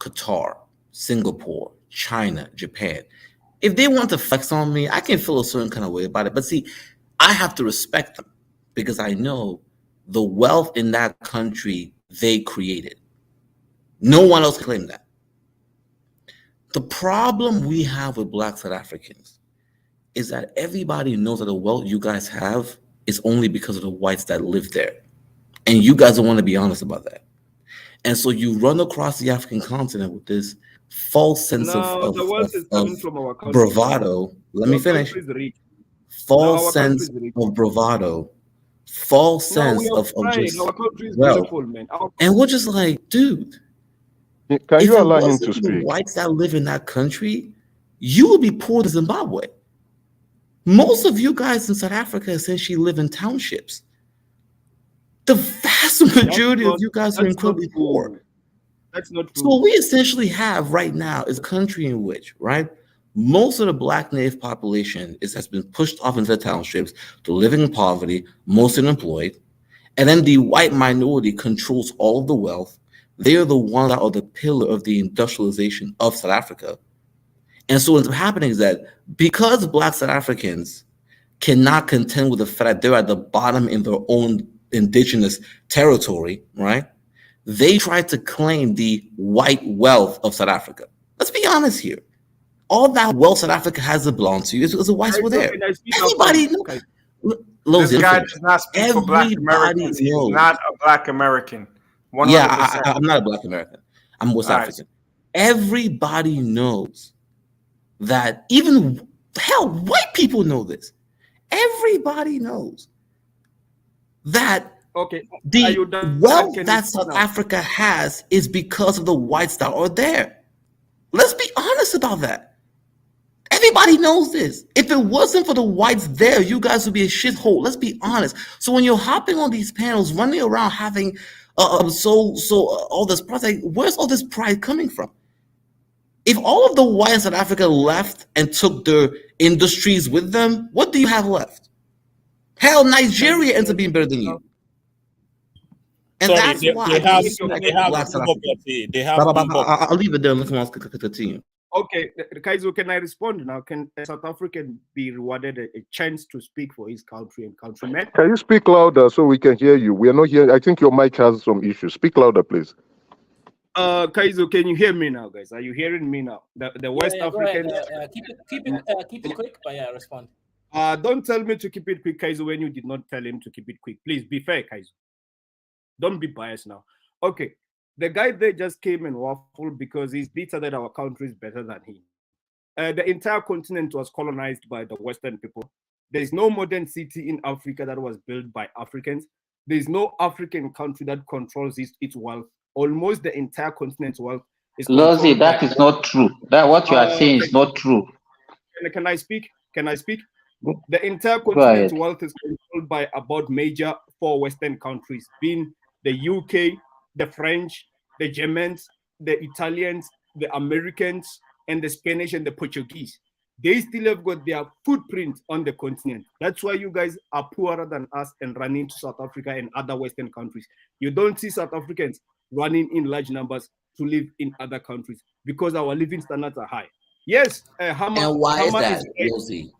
Qatar, Singapore, China, Japan, if they want to flex on me, I can feel a certain kind of way about it. But see, I have to respect them because I know the wealth in that country they created. No one else can claim that. The problem we have with Black South Africans is that everybody knows that the wealth you guys have is only because of the whites that live there. And you guys don't want to be honest about that. And so you run across the African continent with this false sense No, the wealth is coming from our country. bravado. Let me finish. False sense of bravado. False sense of just our country is wealth. beautiful, man. And we're just like, dude, can you allow him to if it wasn't speak? the whites that live in that country, you would be poor to Zimbabwe. Most of you guys in South Africa essentially live in townships. The vast majority of you guys are incredibly poor. That's not true. So what we essentially have right now is a country in which, right, most of the Black native population has been pushed off into the townships to living in poverty, most unemployed, and then the white minority controls all of the wealth. They are the ones that are the pillar of the industrialization of South Africa. And so what's happening is that because Black South Africans cannot contend with the fact that they're at the bottom in their own indigenous territory, right? They try to claim the white wealth of South Africa. Let's be honest here. All that wealth South Africa has to belong to you is the whites were there. Everybody knows. This guy does not speak for Black Americans. He's not a Black American. 100%. Yeah, I'm not a Black American. I'm West African. Everybody knows that. Even hell, white people know this. Everybody knows that the wealth that South Africa has is because of the whites that are there. Let's be honest about that. Everybody knows this. If it wasn't for the whites there, you guys would be a shithole. Let's be honest. So when you're hopping on these panels, running around having all this pride, where's all this pride coming from? If all of the whites in South Africa left and took their industries with them, what do you have left? Hell, Nigeria ends up being better than you. And that's why I'll leave it there and let someone else continue. Okay, Kaizo, can I respond now? Can a South African be rewarded a chance to speak for his country and countrymen? Can you speak louder so we can hear you? We are not hearing. I think your mic has some issues. Speak louder, please. Kaizo, can you hear me now, guys? Are you hearing me now? The West African. Keep it quick, but yeah, respond. Don't tell me to keep it quick, Kaizo, when you did not tell him to keep it quick. Please be fair, Kaizo. Don't be biased now. Okay, the guy there just came and waffled because he's bitter that our country is better than him. The entire continent was colonized by the Western people. There is no modern city in Africa that was built by Africans. There is no African country that controls its wealth. Almost the entire continent's wealth is. Lozi, that is not true. That what you are saying is not true. Can I speak? Can I speak? The entire continent's wealth is controlled by about major 4 Western countries, being the UK, the French, the Germans, the Italians, the Americans, and the Spanish and the Portuguese. They still have got their footprint on the continent. That's why you guys are poorer than us and running to South Africa and other Western countries. You don't see South Africans running in large numbers to live in other countries because our living standards are high. Yes, and why is that, Rosie?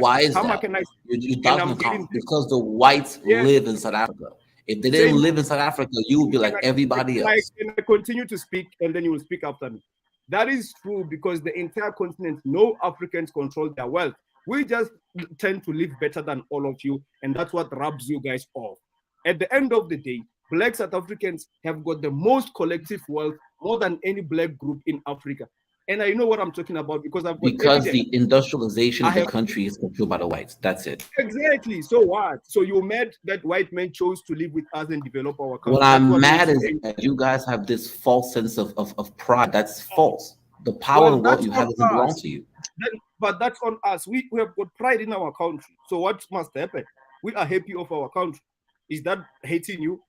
Why is that? You're talking about because the whites live in South Africa. If they didn't live in South Africa, you would be like everybody else. Can I continue to speak and then you will speak after me? That is true because the entire continent, no Africans control their wealth. We just tend to live better than all of you, and that's what rubs you guys off. At the end of the day, Black South Africans have got the most collective wealth, more than any Black group in Africa. And I know what I'm talking about because I've got the industrialization of the country is controlled by the whites. That's it. Exactly. So what? So you're mad that white men chose to live with us and develop our country? What I'm mad is that you guys have this false sense of pride. That's false. The power and what you have doesn't belong to you. But that's on us. We have got pride in our country. So what must happen? We are happy of our country. Is that hating you?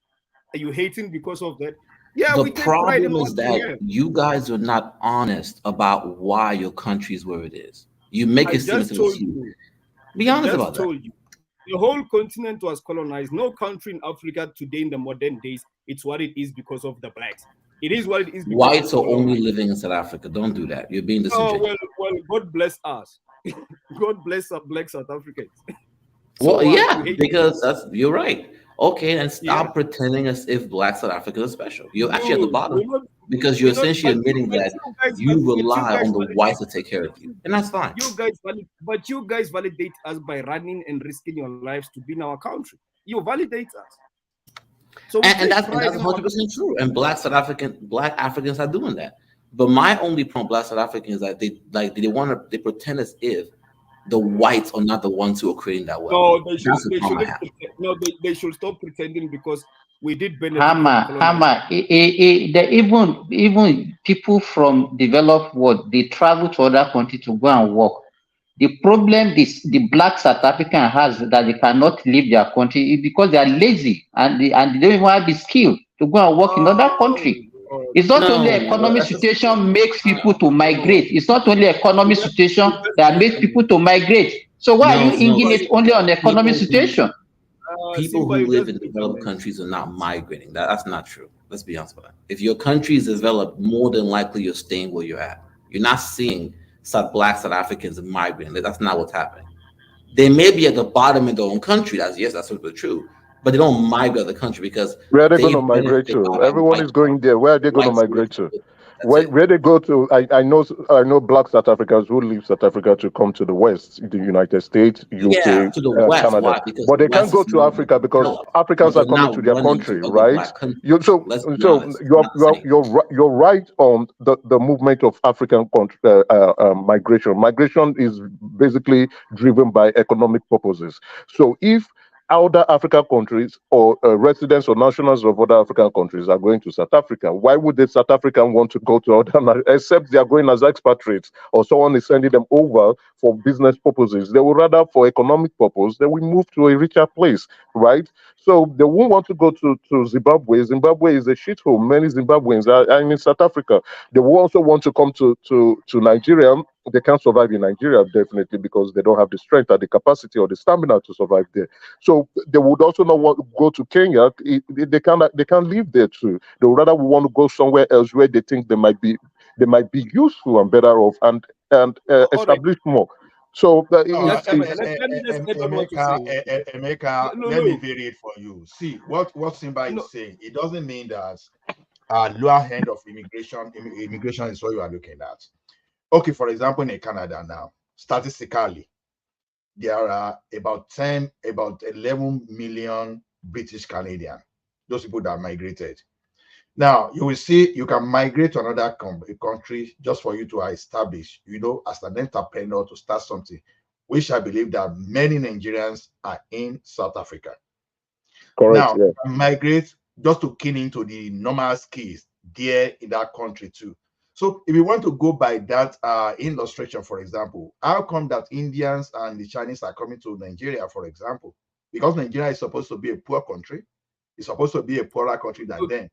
Are you hating because of that? Yeah, the problem is that you guys are not honest about why your country is where it is. You make it seem as if it's you. Be honest about that. The whole continent was colonized. No country in Africa today in the modern days, it's what it is because of the blacks. It is what it is. Whites are only living in South Africa. Don't do that. You're being disingenuous. Oh, well, God bless us. God bless black South Africans. Well, yeah, because you're right. Okay, and stop pretending as if black South Africans are special. You're actually at the bottom because you're essentially admitting that you rely on the whites to take care of you, and that's fine. You guys validate us by running and risking your lives to be in our country. You validate us. So and that's 100% true. And black Africans are doing that. But my only point, black South Africans, is that they pretend as if the whites are not the ones who are creating that wealth. No, they should stop pretending, because we did benefit. Even people from developed world, they travel to other countries to go and work. The problem the black South African has that they cannot leave their country is because they are lazy and they don't even have the skill to go and work in other country. It's not only economic situation makes people to migrate. It's not only economic situation that makes people to migrate. So why are you hinging it only on economic situation? People who live in developed countries are not migrating. That's not true. Let's be honest about it. If your country is developed, more than likely you're staying where you're at. You're not seeing black South Africans migrating. That's not what's happening. They may be at the bottom in their own country. That's absolutely true. But they don't migrate the country because where are they going to migrate to? Everyone is going there. Where are they going to migrate to? Where they go to? I know black South Africans who leave South Africa to come to the West, the United States, UK, to the West, Canada. But they can't go to Africa because Africans are coming to their country, right? You're right on the movement of African migration. Migration is basically driven by economic purposes. So if other African countries or residents or nationals of other African countries are going to South Africa, why would the South African want to go to other, except they are going as expatriates or someone is sending them over for business purposes? They would rather, for economic purpose, they will move to a richer place, right? So they won't want to go to Zimbabwe. Zimbabwe is a shithole. Many Zimbabweans are in South Africa. They will also want to come to Nigeria. They can't survive in Nigeria, definitely, because they don't have the strength or the capacity or the stamina to survive there. So they would also not want to go to Kenya. They can't live there too. They would rather want to go somewhere else where they think they might be useful and better off and establish more. So Emeka, let me vary it for you. See what Simba is saying. It doesn't mean that lower end of immigration is what you are looking at. Okay, for example, in Canada now, statistically, there are about 11 million British Canadian, those people that migrated. Now, you will see you can migrate to another country just for you to establish, as an entrepreneur to start something, which I believe that many Nigerians are in South Africa. Correct, now, migrate just to key into the normal skills there in that country too. So if you want to go by that illustration, for example, how come that Indians and the Chinese are coming to Nigeria, for example? Because Nigeria is supposed to be a poor country. It's supposed to be a poorer country than them.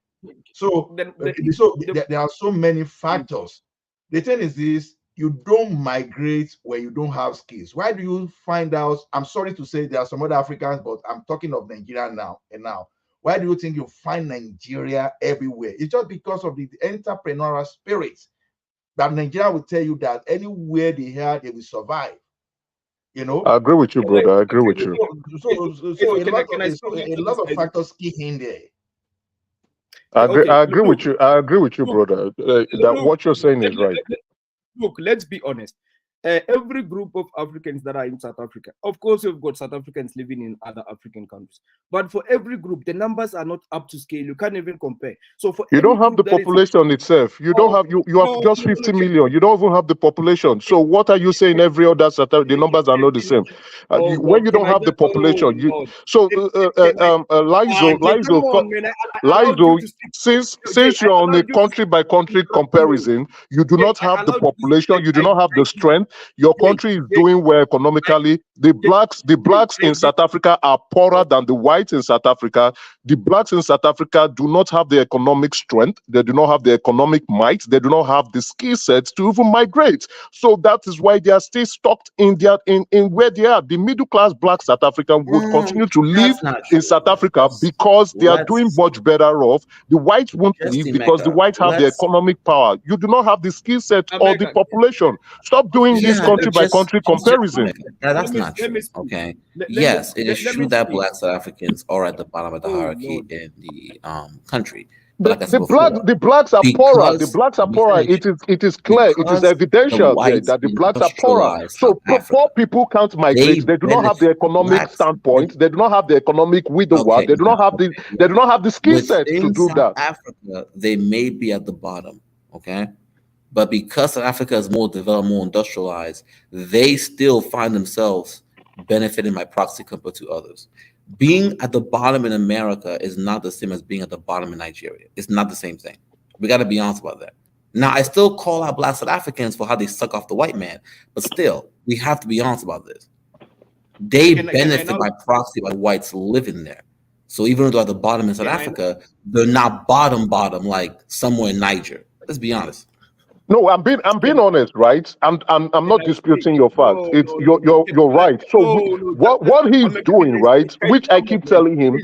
So there are so many factors. The thing is this: you don't migrate where you don't have skills. Why do you find out? I'm sorry to say there are some other Africans, but I'm talking of Nigeria now. Why do you think you find Nigeria everywhere? It's just because of the entrepreneurial spirit that Nigeria will tell you that anywhere they are, they will survive. I agree with you, brother. I agree with you. So a lot of factors key in there. I agree with you. I agree with you, brother. That what you're saying is right. Look, let's be honest. Every group of Africans that are in South Africa, of course, we've got South Africans living in other African countries, but for every group, the numbers are not up to scale. You can't even compare. So for you don't have the population itself. You don't have you have just 50 million. You don't even have the population. So what are you saying? Every other South Africa, the numbers are not the same. When you don't have the population, Lizo, since you're on a country by country comparison, you do not have the population. You do not have the strength. Your country is doing well economically. The blacks in South Africa are poorer than the whites in South Africa. The blacks in South Africa do not have the economic strength. They do not have the economic might. They do not have the skill sets to even migrate. So that is why they are still stuck in where they are. The middle class black South African would continue to live in South Africa because they are doing much better off. The whites won't leave because the whites have the economic power. You do not have the skill set or the population. Stop doing this country by country comparison. That's not true. Okay. Yes, it is true that black South Africans are at the bottom of the hierarchy in the country. But like the blacks are poorer. The blacks are poorer. It is clear. It is evidential there that the blacks are poorer. So poor people can't migrate. They do not have the economic standpoint. They do not have the economic widower. They do not have the skill set to do that. Africa, they may be at the bottom. Okay. But because South Africa is more developed, more industrialized, they still find themselves benefiting by proxy compared to others. Being at the bottom in America is not the same as being at the bottom in Nigeria. It's not the same thing. We got to be honest about that. Now, I still call out black South Africans for how they suck off the white man, but still, we have to be honest about this. They benefit by proxy by whites living there. So even though at the bottom in South Africa, they're not bottom like somewhere in Niger. Let's be honest. No, I'm being honest, right? I'm not disputing your facts. It's you're right. So what he's doing, right, which I keep telling him,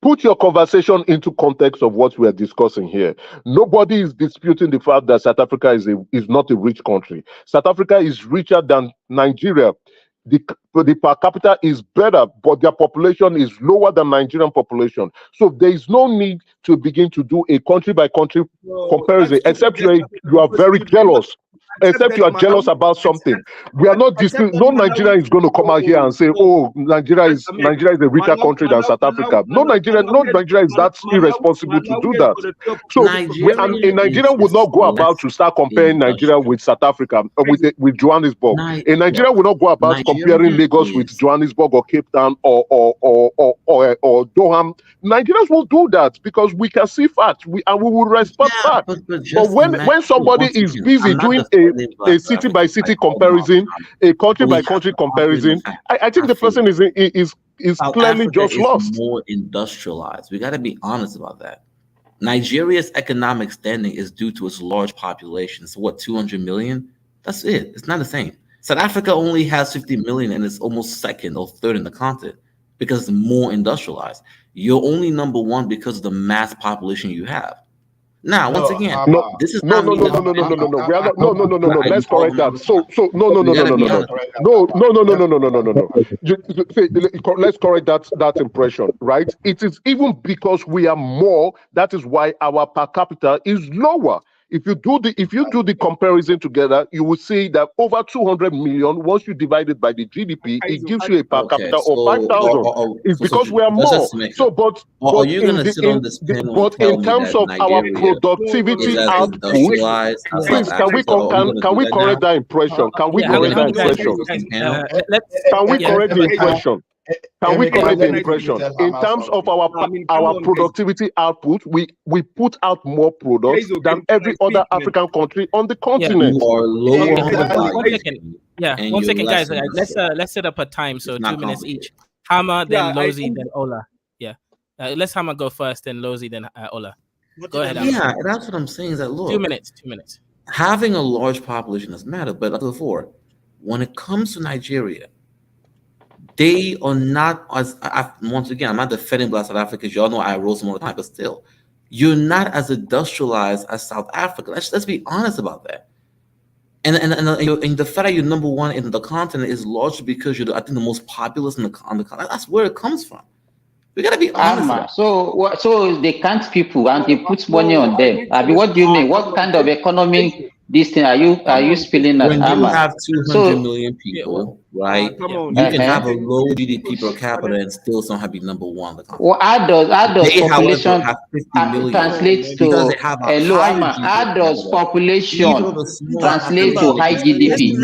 put your conversation into context of what we are discussing here. Nobody is disputing the fact that South Africa is not a rich country. South Africa is richer than Nigeria. The per capita is better, but their population is lower than Nigerian population. So there is no need to begin to do a country by country comparison, except you are very jealous. Except you are jealous about something. We are not disputing. No Nigerian is going to come out here and say, "Oh, Nigeria is a richer country than South Africa." No Nigeria is that irresponsible to do that. So, a Nigerian would not go about to start comparing Nigeria with South Africa with Johannesburg. A Nigerian would not go about comparing Lagos with Johannesburg or Cape Town or Durham. Nigerians will do that because we can see facts. We will respect facts. But when somebody is busy doing a city by city comparison, a country by country comparison, I think the person is clearly just lost. More industrialized. We got to be honest about that. Nigeria's economic standing is due to its large population. So what, 200 million? That's it. It's not the same. South Africa only has 50 million and it's almost second or third in the continent because it's more industrialized. You're only number one because of the mass population you have. Now, once again, this is no. We are not. No. Let's correct that. So no. Let's correct that impression, right? It is even because we are more. That is why our per capita is lower. If you do the comparison together, you will see that over 200 million. Once you divide it by the GDP, it gives you a per capita of 5,000. It's because we are more. So, but in terms of our productivity output, please can we correct that impression? Can we correct that impression? Can we correct the impression? Can we correct the impression? In terms of our productivity output, we put out more products than every other African country on the continent. One second, guys. Let's set up a time, so 2 minutes each. Hama, then Lozi, then Ola. Let's Hama go first, then Lozi, then Ola. Go ahead. Yeah, that's what I'm saying. Is that look, 2 minutes. Having a large population does matter, but like before, when it comes to Nigeria, they are not once again, I'm not defending Black South Africa because y'all know I roast them all the time, but still, you're not as industrialized as South Africa. Let's be honest about that. And the fact that you're number one in the continent is largely because you're, I think, the most populous on the continent. That's where it comes from. We gotta be honest. So they can't people and they put money on them. I mean, what do you mean? What kind of economic this thing are you spilling at? When you have 200 million people, right? You can have a low GDP per capita and still somehow be number one. Well, how does population translate to how does population translate to high GDP?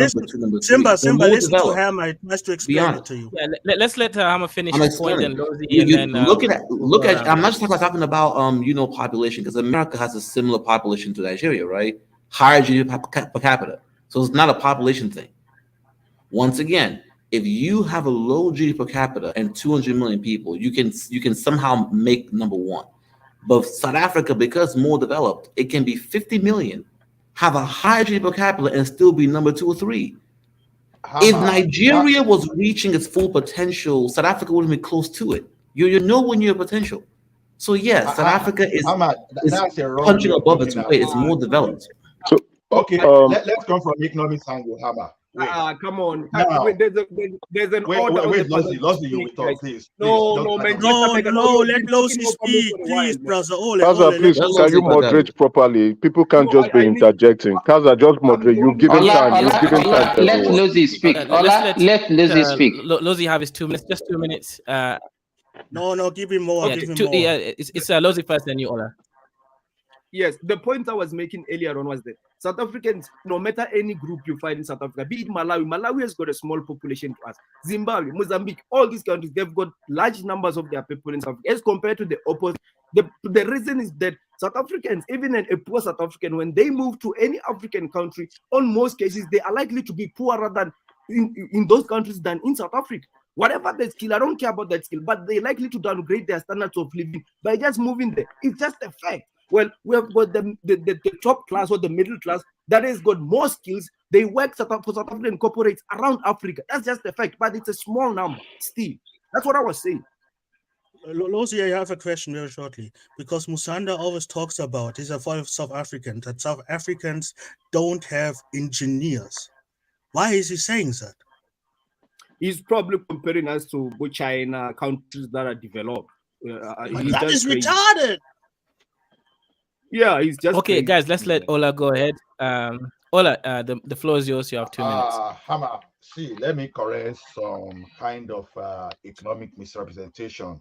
Simba, listen to Hama. It must explain it to you. Let's let Hama finish his point and look at. I'm not just talking about population, because America has a similar population to Nigeria, right? Higher GDP per capita. So it's not a population thing. Once again, if you have a low GDP per capita and 200 million people, you can somehow make number one. But South Africa, because more developed, it can be 50 million, have a higher GDP per capita, and still be number 2 or 3. If Nigeria was reaching its full potential, South Africa wouldn't be close to it. You know when you're potential. So yes, South Africa is punching above its weight. It's more developed. So okay, let's come from economic angle, Hammer. Come on. Now, wait, there's an order. Wait, Lozi, you will talk, please. No, let Lozi speak, please, brother. Kaza, please, can you moderate properly? People can't just be interjecting. Kaza, just moderate. You've given time. You've given time to let everyone. Lozi speak. Let Lozi speak. Lozi have his 2 minutes. Just 2 minutes. No, give him more. Yeah, give him more. Yeah, it's Lozi first, then you, Ola. Yes, the point I was making earlier on was that South Africans, no matter any group you find in South Africa, be it Malawi has got a small population to us. Zimbabwe, Mozambique, all these countries, they've got large numbers of their people in South Africa as compared to the opposite. The reason is that South Africans, even a poor South African, when they move to any African country, on most cases, they are likely to be poorer than in those countries than in South Africa. Whatever the skill, I don't care about that skill, but they're likely to downgrade their standards of living by just moving there. It's just a fact. Well, we have got the top class or the middle class that has got more skills. They work for South African corporates around Africa. That's just the fact, but it's a small number still. That's what I was saying. Lozi, I have a question very shortly, because Musanda always talks about, he's a part of South Africans, that South Africans don't have engineers. Why is he saying that? He's probably comparing us to China, countries that are developed. That is retarded. Yeah, he's just okay, guys. Let's let Ola go ahead. Ola, the floor is yours. You have 2 minutes. Hammer, see, let me correct some kind of economic misrepresentation.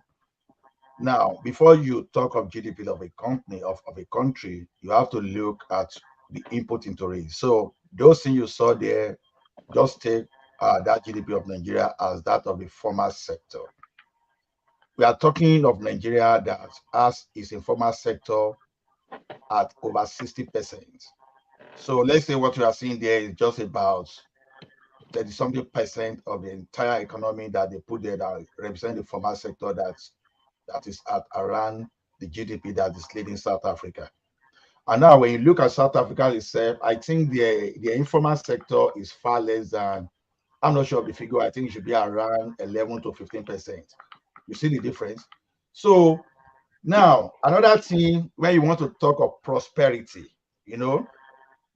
Now, before you talk of GDP of a company of a country, you have to look at the input into it. So those things you saw there, just take that GDP of Nigeria as that of the formal sector. We are talking of Nigeria that has its informal sector at over 60%. So let's say what we are seeing there is just about 30-something percent of the entire economy that they put there that represent the formal sector that is at around the GDP that is leading South Africa. And now when you look at South Africa itself, I think the informal sector is far less than, I'm not sure of the figure, I think it should be around 11 to 15%. You see the difference? So now, another thing, when you want to talk of prosperity, when you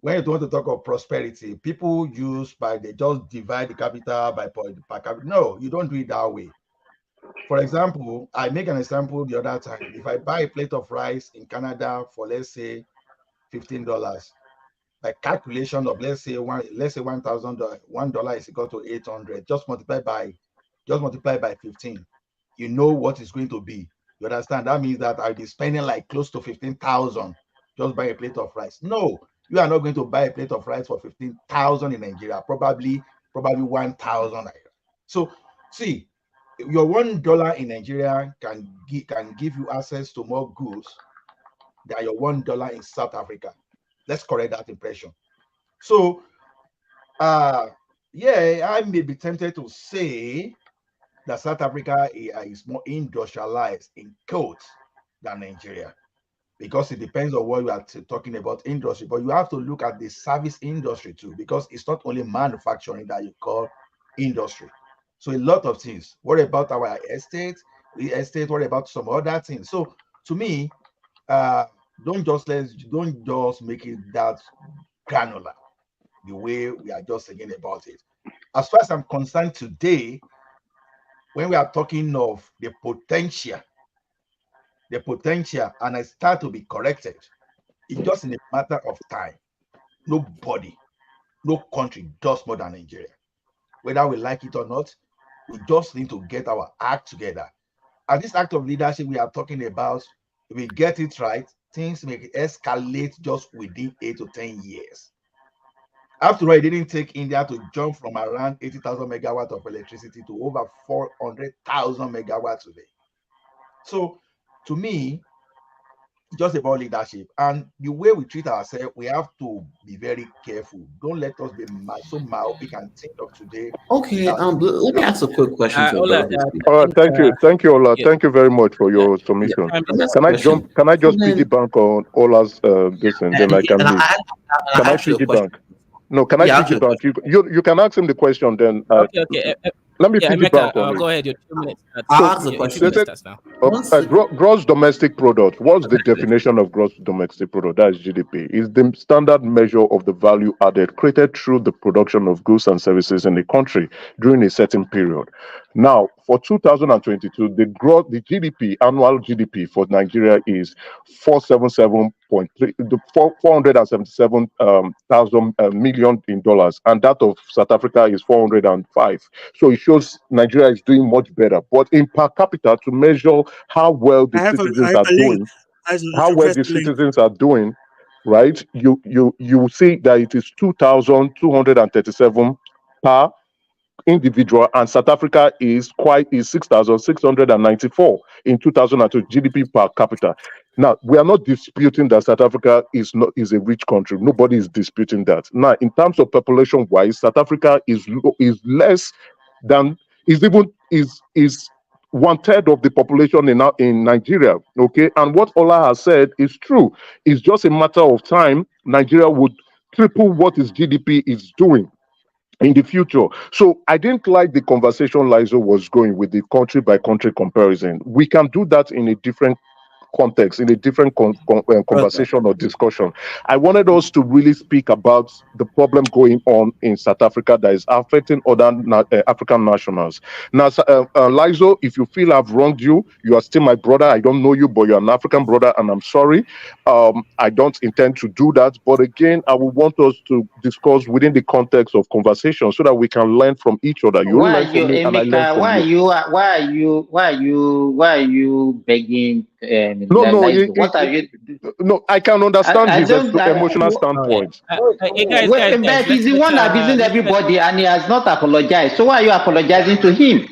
want to talk of prosperity, people they just divide the capital by per capita. No, you don't do it that way. For example, I make an example the other time. If I buy a plate of rice in Canada for, let's say, $15, by calculation of let's say $1,000, $1 is equal to 800. Just multiply by 15. You know what it's going to be. You understand? That means that I'll be spending like close to 15,000 just buy a plate of rice. No, you are not going to buy a plate of rice for 15,000 in Nigeria. Probably 1,000. So see, your $1 in Nigeria can give you access to more goods than your $1 in South Africa. Let's correct that impression. So, yeah, I may be tempted to say that South Africa is more industrialized in quotes than Nigeria, because it depends on what you are talking about industry. But you have to look at the service industry too, because it's not only manufacturing that you call industry. So a lot of things. What about our estate? What about some other things? So to me, don't just make it that granular the way we are just thinking about it. As far as I'm concerned today, when we are talking of the potential, and I start to be corrected, it's just in a matter of time. Nobody, no country does more than Nigeria. Whether we like it or not, we just need to get our act together. And this act of leadership we are talking about, if we get it right, things may escalate just within 8 to 10 years. After all, it didn't take India to jump from around 80,000 megawatts of electricity to over 400,000 megawatts today. So, to me, just about leadership and the way we treat ourselves. We have to be very careful. Don't let us be so myopic and think of today. Okay, let me ask a quick question to Ola, thank you, Ola. Thank you very much for your submission. Can I jump? Can I just piggyback on Ola's this, and then I can leave? Can I piggyback? No, can I piggyback? You can ask him the question, then. Okay. Let me piggyback on it. Go ahead. Your 2 minutes. I'll ask the question. Gross domestic product. What's the definition of gross domestic product? That's GDP. Is the standard measure of the value added created through the production of goods and services in the country during a certain period. Now, for 2022, the GDP, annual GDP for Nigeria is 477 thousand million in dollars, and that of South Africa is 405. So it shows Nigeria is doing much better. But in per capita, to measure how well the citizens are doing, right? You see that it is 2,237 per individual, and South Africa is 6,694 in 2002 GDP per capita. Now, we are not disputing that South Africa is a rich country. Nobody is disputing that. Now, in terms of population wise, South Africa is less than is 1/3 of the population in Nigeria. Okay, and what Ola has said is true. It's just a matter of time. Nigeria would triple what its GDP is doing in the future. So I didn't like the conversation Lizo was going with the country by country comparison. We can do that in a different context, in a different conversation or discussion. I wanted us to really speak about the problem going on in South Africa that is affecting other African nationals. Now, Lizo, if you feel I've wronged you, you are still my brother. I don't know you, but you're an African brother, and I'm sorry. I don't intend to do that. But again, I would want us to discuss within the context of conversation so that we can learn from each other. You learn from me, and I learn from you. Why are you begging? No, I can understand his emotional standpoint. He's the one abusing everybody, and he has not apologized. So why are you apologizing to him?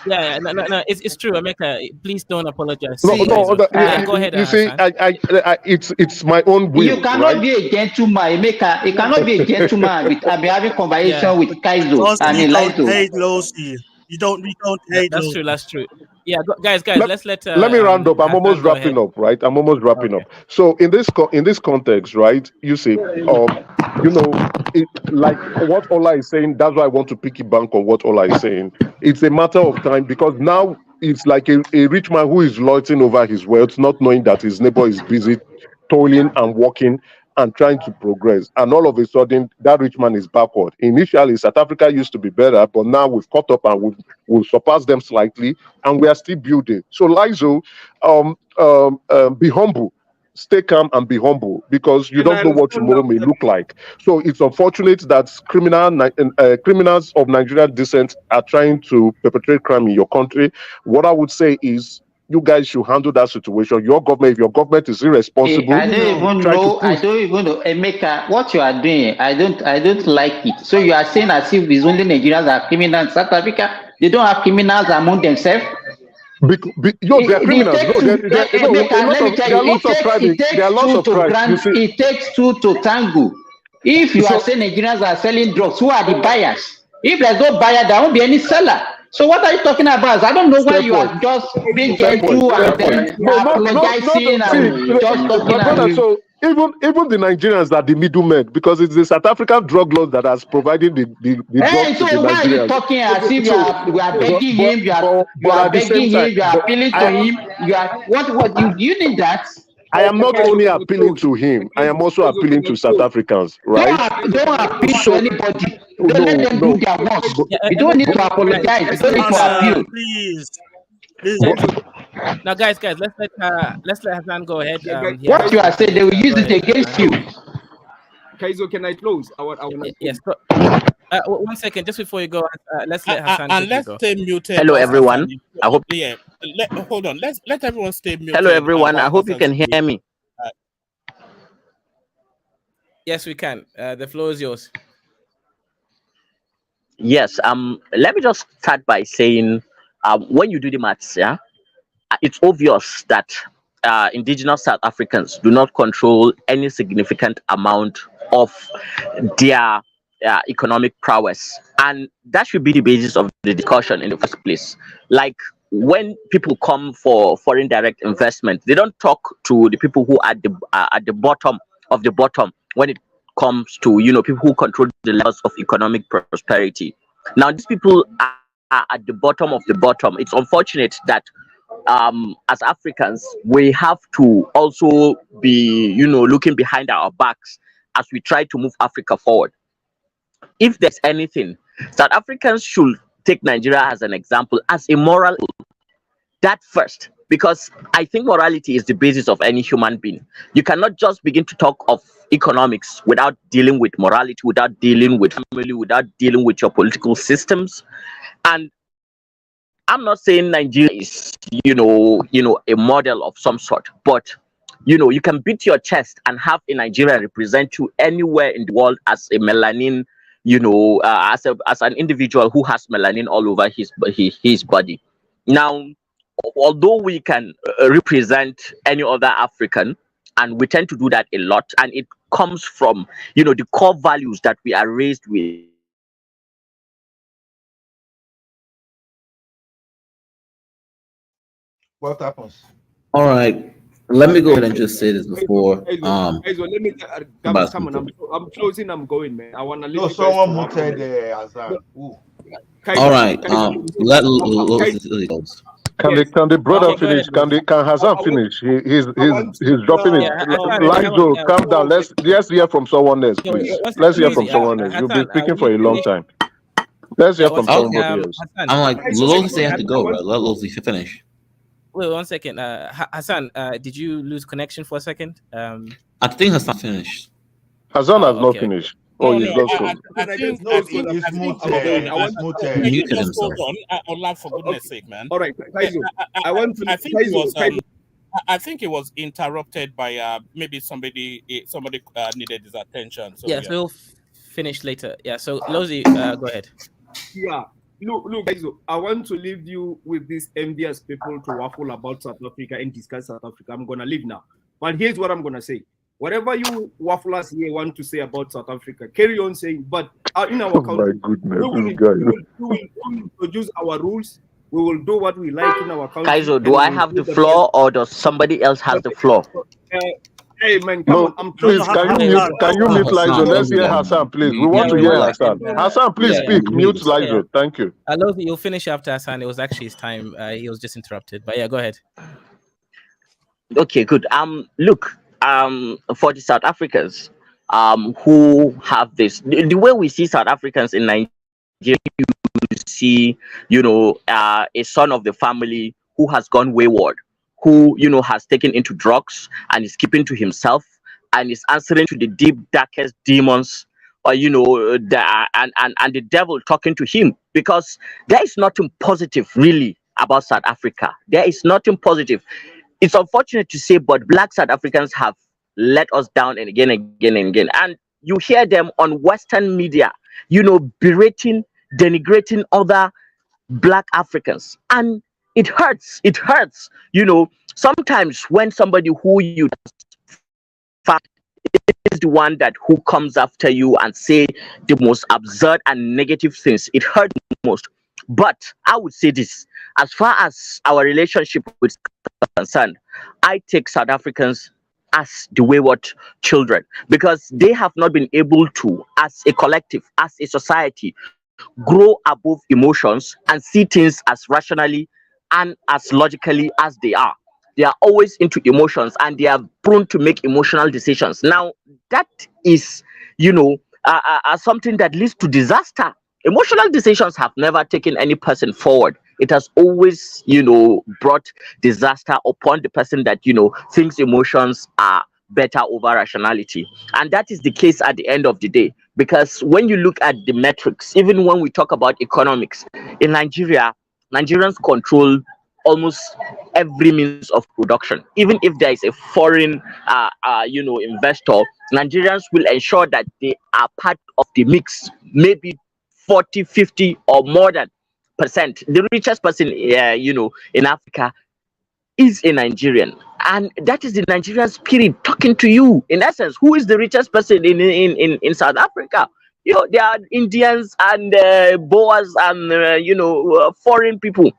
No, it's true, Emeka. Please don't apologize. Go ahead. You see, it's my own will. You cannot be a gentleman, Emeka. You cannot be a gentleman with having conversation with Kaizo and Loathing. You don't hate. That's true. Yeah, guys, let's let me round up. I'm almost wrapping up, right? I'm almost wrapping up. So in this context, right? You see, like what Ola is saying. That's why I want to piggyback on what Ola is saying. It's a matter of time, because now it's like a rich man who is lording over his wealth, not knowing that his neighbor is busy toiling and working and trying to progress, and all of a sudden that rich man is backward. Initially, South Africa used to be better, but now we've caught up and we've surpassed them slightly, and we are still building. So Lizo, be humble, stay calm and be humble, because you don't know what tomorrow may look like. So it's unfortunate that criminals of Nigerian descent are trying to perpetrate crime in your country. What I would say is, you guys should handle that situation. Your government, if your government is irresponsible, I don't even know, Emeka, what you are doing. I don't like it. So you are saying as if it's only Nigerians are criminals in South Africa. They don't have criminals among themselves. They're criminals. It takes two to tango. If you are saying Nigerians are selling drugs, who are the buyers? If there's no buyer, there won't be any seller. So what are you talking about? I don't know why you are just being gentle and apologizing and just talking. So even the Nigerians are the middlemen, because it's the South African drug laws that has provided the drugs to the Nigerians. Why are you talking as if we are begging him, you are begging him, you are appealing to him, you are what do you need that? I am not only appealing to him, I am also appealing to South Africans, right? Don't appeal to anybody. Don't let them do their work. You don't need to apologize. You don't need to appeal. Please. Now, guys, let's let Hassan go ahead. What you are saying, they will use it against you. Kaizo, can I close? Yes. 1 second, just before you go, let's let Hassan and let's stay muted. Hello, everyone. I hope. Hold on. Let everyone stay muted. Hello, everyone. I hope you can hear me. Yes, we can. The floor is yours. Yes. Let me just start by saying, when you do the maths, it's obvious that indigenous South Africans do not control any significant amount of their economic prowess, and that should be the basis of the discussion in the first place. Like, when people come for foreign direct investment, they don't talk to the people who are at the bottom of the bottom when it comes to people who control the levels of economic prosperity. Now these people are at the bottom of the bottom. It's unfortunate that as Africans we have to also be looking behind our backs as we try to move Africa forward. If there's anything, South Africans should take Nigeria as an example, as a moral, that first, because I think morality is the basis of any human being. You cannot just begin to talk of economics without dealing with morality, without dealing with family, without dealing with your political systems. And I'm not saying Nigeria is a model of some sort, but you can beat your chest and have a Nigeria represent you anywhere in the world as a melanin, as an individual who has melanin all over his body. Now, although we can represent any other African, and we tend to do that a lot, and it comes from the core values that we are raised with. What happens? All right, let me go ahead and just say this before. Let me I'm closing. I'm going, man. I want to leave. No, someone muted Azan. All right. Let goes. Can the brother finish? Can Hassan finish? He's dropping it. Lizo, calm down. Let's hear from someone else, please. Let's hear from someone else. You've been speaking for a long time. Let's hear from somebody else. I'm like, Lozi have to go, right? Let Lozi finish. Wait 1 second. Hassan, did you lose connection for a second? I think Hassan finished. Hassan has not finished. Oh, he's not so. I think it's muted. Muted himself. Hold on, for goodness sake, man. All right, I think it was interrupted by maybe somebody needed his attention. So, so we'll finish later. Yeah. So Lozi, go ahead. Yeah. Look, guys, I want to leave you with these envious people to waffle about South Africa and discuss South Africa. I'm going to leave now. But here's what I'm going to say. Whatever you wafflers here want to say about South Africa, carry on saying. But in our country, we will produce our rules. We will do what we like in our country. Kaizo, do I have the floor or does somebody else have the floor? Hey man, come on. Please, can you mute Lizo? Let's hear Hassan, please. We want to hear Hassan. Hassan, please speak. Mute Lizo. Thank you. I love you'll finish after Hassan. It was actually his time. He was just interrupted. But yeah, go ahead. Okay, good. Look, for the South Africans, who have this, the way we see South Africans in Nigeria, you see, a son of the family who has gone wayward, who has taken into drugs and is keeping to himself and is answering to the deep darkest demons, or and the devil talking to him, because there is nothing positive really about South Africa. There is nothing positive. It's unfortunate to say, but Black South Africans have let us down and again and again and again. And you hear them on Western media, berating, denigrating other Black Africans, and it hurts. It hurts. Sometimes when somebody who you find is the one who comes after you and say the most absurd and negative things, it hurts most. But I would say this: as far as our relationship with is concerned, I take South Africans as the wayward children, because they have not been able to, as a collective, as a society, grow above emotions and see things as rationally and as logically as they are. They are always into emotions and they are prone to make emotional decisions. Now, that is, something that leads to disaster. Emotional decisions have never taken any person forward. It has always, brought disaster upon the person that, thinks emotions are better over rationality. And that is the case at the end of the day. Because when you look at the metrics, even when we talk about economics, in Nigeria, Nigerians control almost every means of production. Even if there is a foreign, investor, Nigerians will ensure that they are part of the mix, maybe 40, 50 or more than percent. The richest person, in Africa is a Nigerian. And that is the Nigerian spirit talking to you. In essence, who is the richest person in South Africa? There are Indians and Boers and foreign people.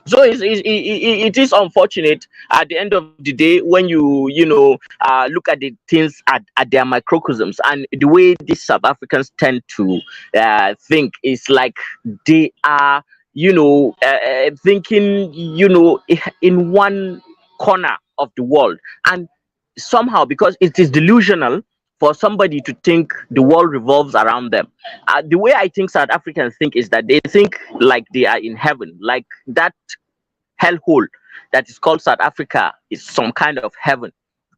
So it is unfortunate at the end of the day when look at the things at their microcosms, and the way these South Africans tend to think is like they are thinking in one corner of the world, and somehow, because it is delusional for somebody to think the world revolves around them. The way I think South Africans think is that they think like they are in heaven, like that hellhole that is called South Africa is some kind of heaven.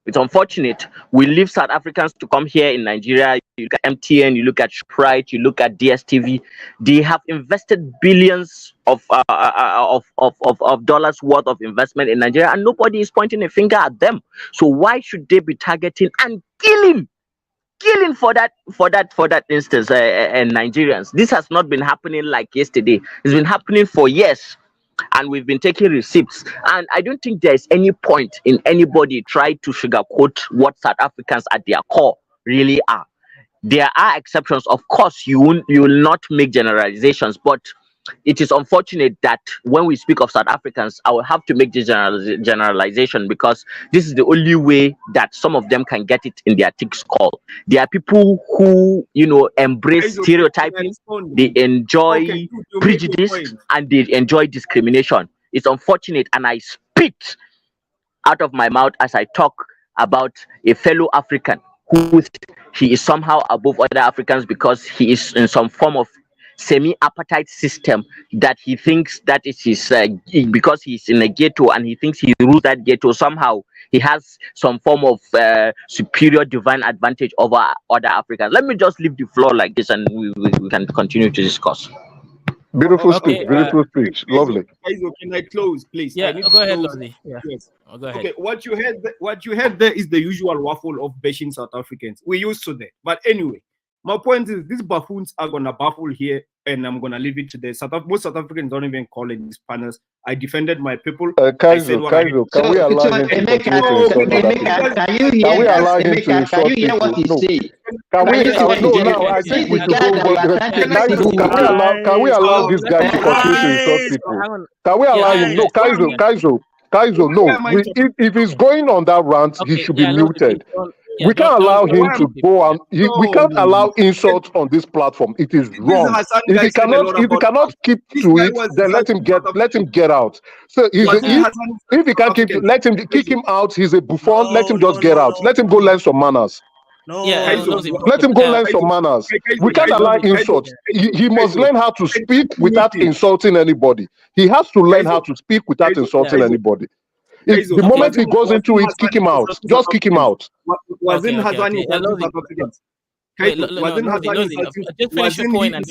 It's unfortunate we leave South Africans to come here in Nigeria. You look at MTN, you look at Sprite, you look at DSTV. They have invested billions of dollars worth of investment in Nigeria, and nobody is pointing a finger at them. So why should they be targeting and killing for that instance and Nigerians? This has not been happening like yesterday. It's been happening for years, and we've been taking receipts. And I don't think there is any point in anybody trying to sugarcoat what South Africans at their core really are. There are exceptions, of course. You will not make generalizations, but it is unfortunate that when we speak of South Africans, I will have to make this generalization, because this is the only way that some of them can get it in their thick skull. There are people who embrace stereotyping, they enjoy prejudice, and they enjoy discrimination. It's unfortunate, and I spit out of my mouth as I talk about a fellow African who he is somehow above other Africans because he is in some form of semi-apartheid system that he thinks that is his because he's in a ghetto and he thinks he rules that ghetto. Somehow he has some form of superior divine advantage over other Africans. Let me just leave the floor like this, and we can continue to discuss. Beautiful speech, beautiful speech, lovely. Can I close, please? Yeah, go ahead, Loathing. Yeah. Yes. Go ahead. Okay, what you had there is the usual waffle of bashing South Africans. We used to that, but anyway. My point is, these buffoons are gonna baffle here, and I'm gonna leave it to the most South Africans don't even call it these panels. I defended my people. Kaizo, can we allow him to continue to insult other people? Can we allow him to insult people? No. Can we? No, now I think we should go. Can we allow this guy to continue to insult people? Can we allow him? No, Kaizo, no. If he's going on that rant, he should be muted. We can't allow him to go and we can't allow insults on this platform. It is wrong. If he cannot keep to it, then let him get out. So if he can't keep, let him kick him out. He's a buffon. Let him just get out. Let him go learn some manners. Let him go learn some manners. We can't allow insults. He must learn how to speak without insulting anybody. He has to learn how to speak without insulting anybody. The moment he goes into it, kick him out. Just kick him out. Wasn't Hazani just finish your point and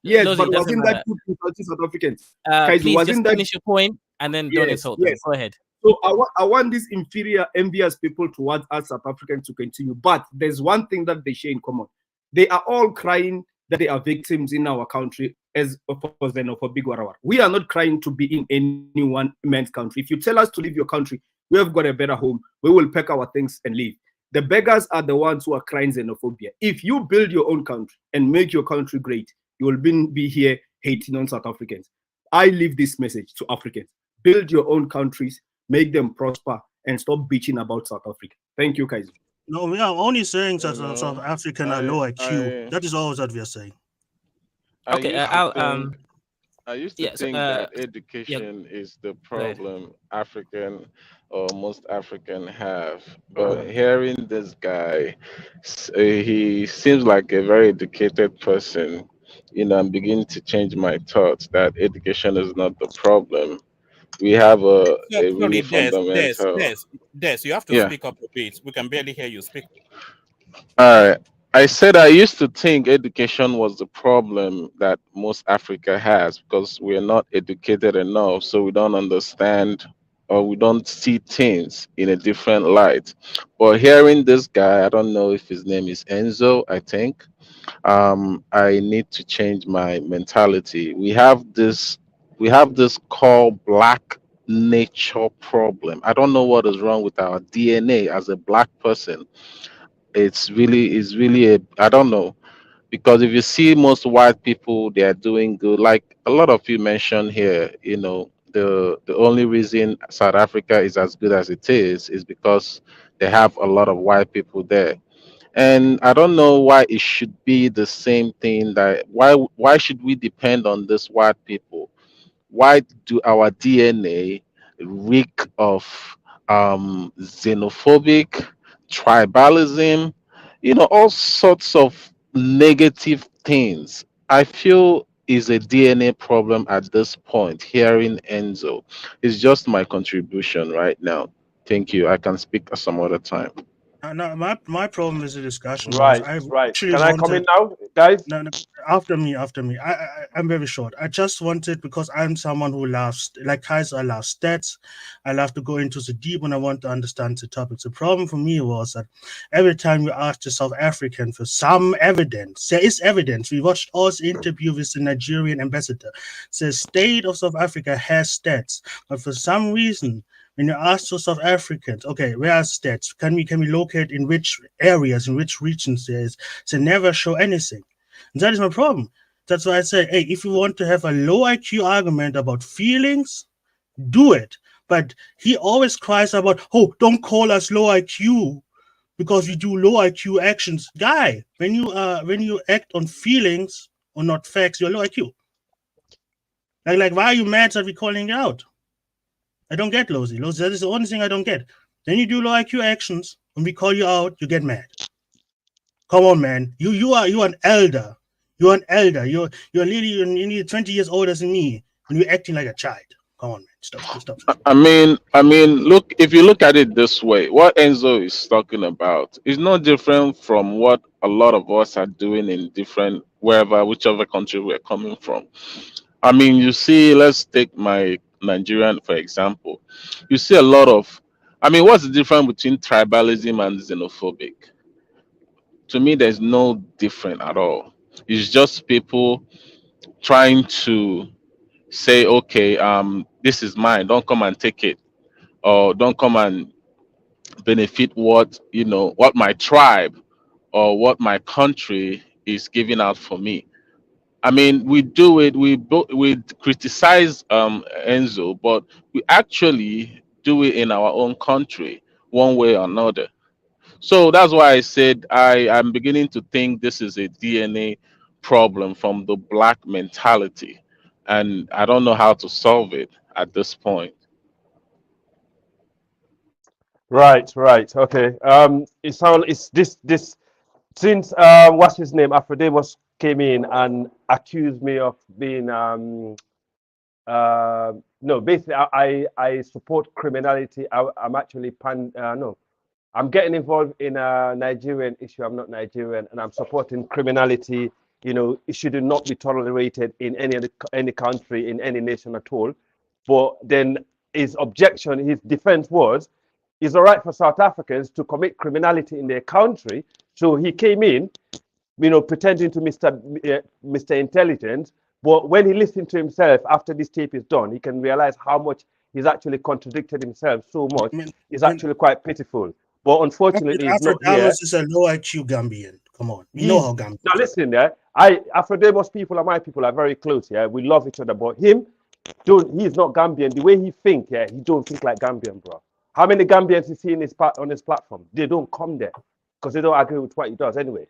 yes, but wasn't that good insulting South Africans? Please just finish your point and then don't insult them. Go ahead. So I want these inferior, envious people towards us South Africans to continue. But there's one thing that they share in common. They are all crying that they are victims in our country as opposed to big whatever. We are not crying to be in any one man's country. If you tell us to leave your country, we have got a better home. We will pack our things and leave. The beggars are the ones who are crying xenophobia. If you build your own country and make your country great, you will be here hating on South Africans. I leave this message to Africans. Build your own countries, make them prosper, and stop bitching about South Africa. Thank you, Kaiser. No, we are only saying that South African are low IQ. That is all that we are saying. Okay, I used to think that education is the problem African or most African have. But hearing this guy, he seems like a very educated person. I'm beginning to change my thoughts that education is not the problem. We have a really fundamental. Des, you have to speak up a bit. We can barely hear you speak. All right. I said I used to think education was the problem that most Africa has because we are not educated enough, so we don't understand or we don't see things in a different light. But hearing this guy, I don't know if his name is Enzo, I think. I need to change my mentality. We have this called black nature problem. I don't know what is wrong with our DNA as a black person. It's really a, I don't know, because if you see most white people, they are doing good. Like a lot of you mentioned here, you know, the only reason South Africa is as good as it is because they have a lot of white people there. And I don't know why it should be the same thing. That why should we depend on this white people? Why do our DNA reek of xenophobic, tribalism, you know, all sorts of negative things? I feel is a DNA problem at this point. Hearing Enzo is just my contribution right now. Thank you. I can speak some other time. No, my problem with the discussion was Right, I right. actually Can I come in wanted. now, guys? No, after me. I'm very short. I just wanted, because I'm someone who loves, like Kaiser, I love stats. I love to go into the deep when I want to understand the topics. The problem for me was that every time you ask the South African for some evidence, there is evidence. We watched Oz interview with the Nigerian ambassador. The state of South Africa has stats, but for some reason, when you ask to South Africans, okay, where are stats? Can we locate in which areas, in which regions there is? They never show anything. And that is my problem. That's why I say, hey, if you want to have a low IQ argument about feelings, do it. But he always cries about, oh, don't call us low IQ because we do low IQ actions. Guy, when you act on feelings or not facts, you're low IQ. Like why are you mad that we're calling it out? I don't get Lozy. That is the only thing I don't get. Then you do low IQ actions. When we call you out, you get mad. Come on, man. You are an elder. You're an elder. You're nearly 20 years older than me, and you're acting like a child. Come on, man. Stop. I mean, look, if you look at it this way, what Enzo is talking about is not different from what a lot of us are doing in different, whichever country we're coming from. I mean, you see, let's take my Nigerian, for example. You see a lot of, I mean, what's the difference between tribalism and xenophobic? To me, there's no different at all. It's just people trying to say, okay, this is mine, don't come and take it, or don't come and benefit what my tribe or what my country is giving out for me. I mean, we do it. We criticize Enzo, but we actually do it in our own country, one way or another. So that's why I said I'm beginning to think this is a DNA problem from the black mentality, and I don't know how to solve it at this point. Right. Okay. It's this since what's his name? Aphrodemos came in and accused me of being no, basically I support criminality. I'm actually I'm getting involved in a Nigerian issue. I'm not Nigerian, and I'm supporting criminality. You know, it should not be tolerated in any country, in any nation at all. But then his defense was, it's all right for South Africans to commit criminality in their country. So he came in, pretending to Mr. Intelligent. But when he listened to himself after this tape is done, he can realize how much he's actually contradicted himself so much. It's actually quite pitiful. But unfortunately, he's not here. Is a low IQ Gambian. Come on, we know how Gambian. Now listen, Afrodemos people and my people are very close. Yeah, we love each other. But he's not Gambian. The way he think, he don't think like Gambian, bro. How many Gambians you see on his platform? They don't come there because they don't agree with what he does anyway.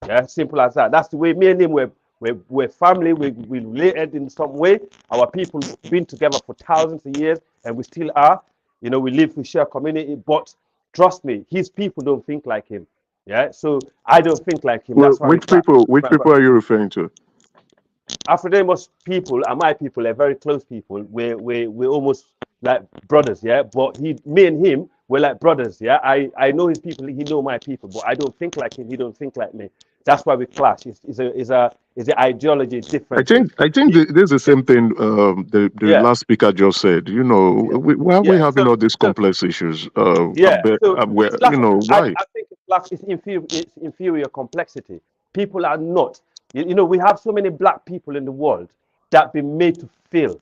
Yeah, simple as that. That's the way me and him we're family. We related in some way. Our people been together for thousands of years, and we still are. We live, we share community. But trust me, his people don't think like him. Yeah, so I don't think like him. Well, which people are you referring to? Afrodemos people and my people are very close people. We're almost like brothers, yeah. But me and him, we're like brothers, yeah. I know his people, he know my people, but I don't think like him. He don't think like me. That's why we clash. Is the ideology different? I think there's the same thing. The last speaker just said. Why are we having all these complex issues? Why? I think it's inferior complexity. People are not. We have so many black people in the world that been made to feel.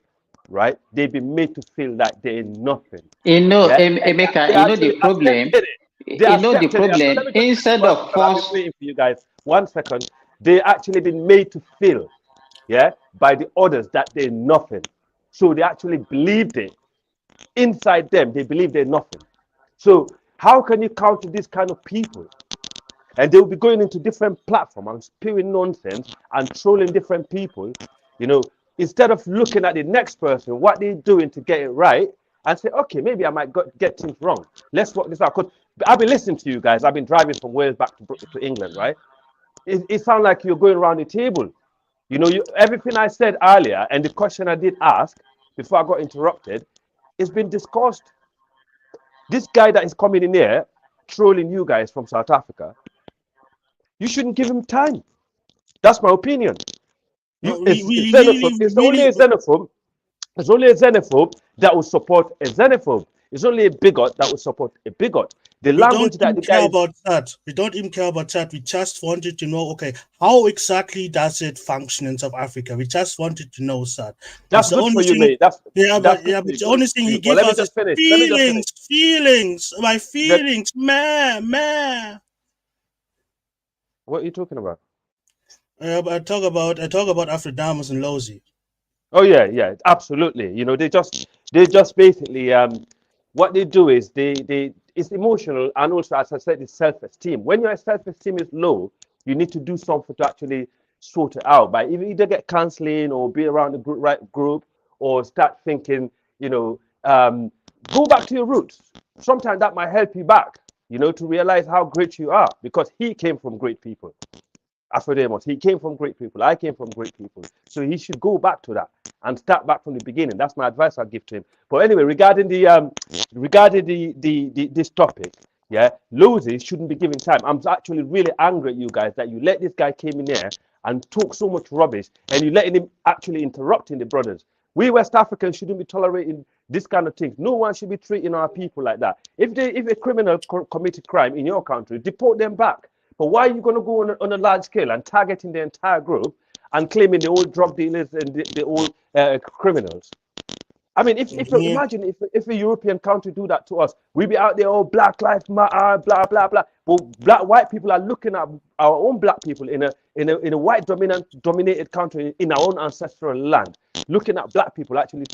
right? They've been made to feel that they're nothing. Emeka, the problem. The problem. Instead of force, waiting for you guys. 1 second. They actually been made to feel, by the others that they're nothing. So they actually believed it. Inside them, they believe they're nothing. So how can you counter this kind of people? And they'll be going into different platforms and spewing nonsense and trolling different people, instead of looking at the next person, what they're doing to get it right, and say, okay, maybe I might get things wrong. Let's work this out. Because I've been listening to you guys. I've been driving from Wales back to England, right? It sounds like you're going around the table. Everything I said earlier and the question I did ask before I got interrupted, it's been discussed. This guy that is coming in here, trolling you guys from South Africa, you shouldn't give him time. That's my opinion. It's only a xenophobe. It's only a xenophobe that will support a xenophobe. It's only a bigot that will support a bigot. The language that the guy about that. We don't even care about that. We just wanted to know, okay, how exactly does it function in South Africa? We just wanted to know that. That's good for you, mate. But the only thing he gave us is feelings. My feelings, man. What are you talking about? I talk about Afrodamus and Loathing. Oh yeah, absolutely. They just basically what they do is it's emotional, and also, as I said, it's self-esteem. When your self-esteem is low, you need to do something to actually sort it out. By either get counseling or be around the right group, or start thinking, go back to your roots. Sometimes that might help you back, to realize how great you are, because he came from great people. Afrodamus, he came from great people. I came from great people. So he should go back to that and start back from the beginning. That's my advice I'll give to him. But anyway, regarding this topic, Loathing shouldn't be giving time. I'm actually really angry at you guys that you let this guy came in here and talk so much rubbish, and you letting him actually interrupting the brothers. We West Africans shouldn't be tolerating this kind of thing. No one should be treating our people like that. If a criminal committed crime in your country, deport them back. But why are you going to go on a large scale and targeting the entire group and claiming the old drug dealers and the old criminals? I mean, imagine if a European country do that to us, we'd be out there, oh, Black Lives Matter, blah blah blah. But white people are looking at our own black people in a white dominated country in our own ancestral land, looking at black people actually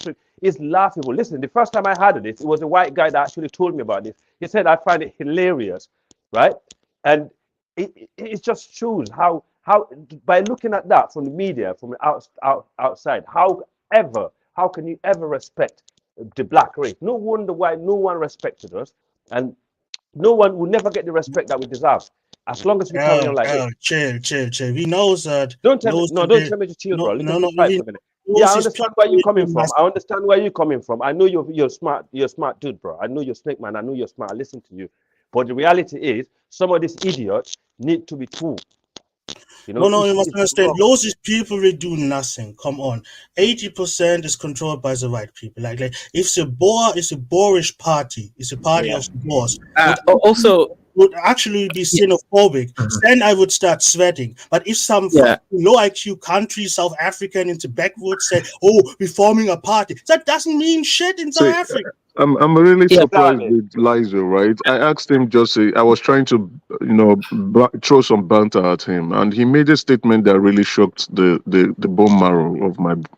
is laughable. Listen, the first time I heard of this, it was a white guy that actually told me about this. He said, I find it hilarious, right? And it just shows how by looking at that from the media, from the outside, how can you ever respect the black race? No wonder why no one respected us, and no one will never get the respect that we deserve. As long as we carry on like this. Chill. We know that. Don't tell me to chill, bro. Yeah, I understand where you're coming from. I know you're smart. You're a smart dude, bro. I know you're snake man. I know you're smart. I listen to you. But the reality is, some of these idiots need to be told. You must understand. Those people will do nothing. Come on, 80% is controlled by the white people. Like if the Boer is a Boerish party, it's a party of the Boers. Would actually be xenophobic, then I would start sweating. But if some low IQ country, South African into backwoods say, "Oh, we're forming a party," that doesn't mean shit in South Africa. I'm really surprised with Liza, right? I asked him I was trying to, throw some banter at him, and he made a statement that really shocked the bone marrow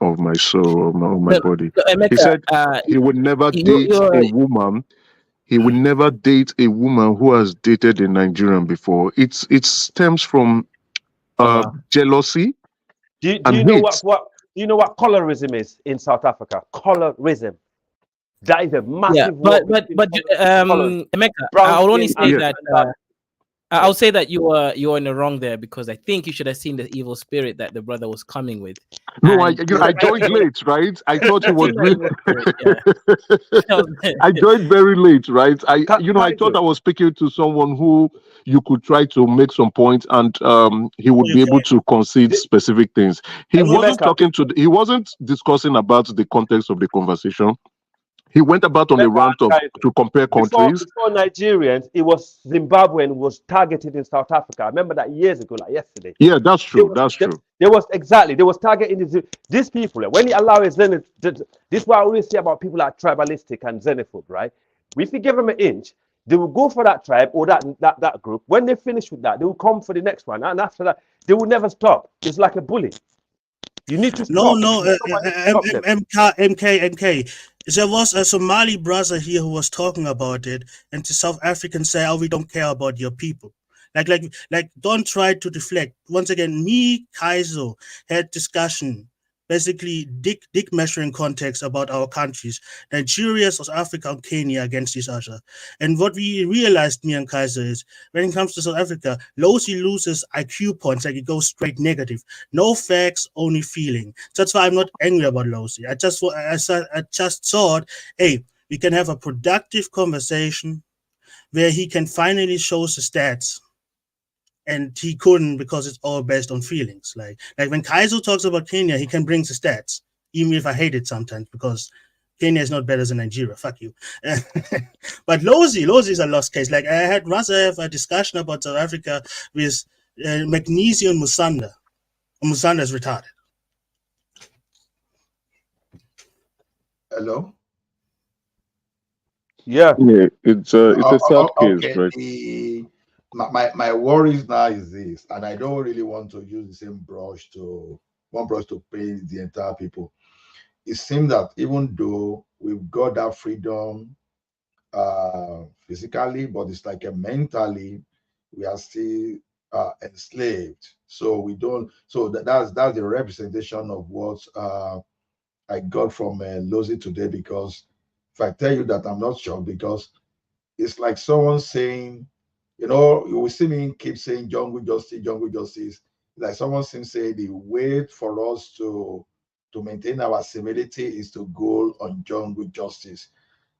of my soul, of my body. He said he would never date a woman. He would never date a woman who has dated a Nigerian before. It stems from jealousy. Do you know what colorism is in South Africa? Colorism. That is a massive. But Emeka, I will only say that. I'll say that you're in the wrong there, because I think you should have seen the evil spirit that the brother was coming with. No, I joined late, right? I thought he was really. I joined very late, right? I thought I was speaking to someone who you could try to make some points, and he would be able to concede specific things. He wasn't discussing about the context of the conversation. He went about on a rant to compare countries. Before Nigerians, it was Zimbabwean was targeted in South Africa. I remember that years ago, like yesterday. Yeah, that's true. That's true. There was targeting these people. When he allows this is what I always say about people like tribalistic and xenophobe, right? If you give them an inch, they will go for that tribe or that group. When they finish with that, they will come for the next one, and after that, they will never stop. It's like a bully. You need to stop. MK. There was a Somali brother here who was talking about it, and the South Africans say, "Oh, we don't care about your people." Like, don't try to deflect. Once again, me, Kaizo, had discussion, basically dick measuring context about our countries, Nigeria, South Africa, and Kenya against each other. And what we realized, me and Kaiser, is when it comes to South Africa, Losi loses IQ points, like it goes straight negative. No facts, only feeling. That's why I'm not angry about Losi. I just thought, hey, we can have a productive conversation where he can finally show the stats. And he couldn't because it's all based on feelings. Like when Kaizo talks about Kenya, he can bring the stats, even if I hate it sometimes because Kenya is not better than Nigeria. Fuck you. But Lozi is a lost case. Like I had rather have a discussion about South Africa with Magnesium Musanda. Musanda is retarded. Hello. Yeah, it's a sad case, right? My worries now is this, and I don't really want to use the same brush to paint the entire people. It seems that even though we've got that freedom physically, but it's like mentally, we are still enslaved. So we don't. So that's the representation of what I got from Lozi today. Because if I tell you that, I'm not sure, because it's like someone saying, you know, you will see me keep saying jungle justice, jungle justice. Like someone seems to say the way for us to maintain our civility is to go on jungle justice.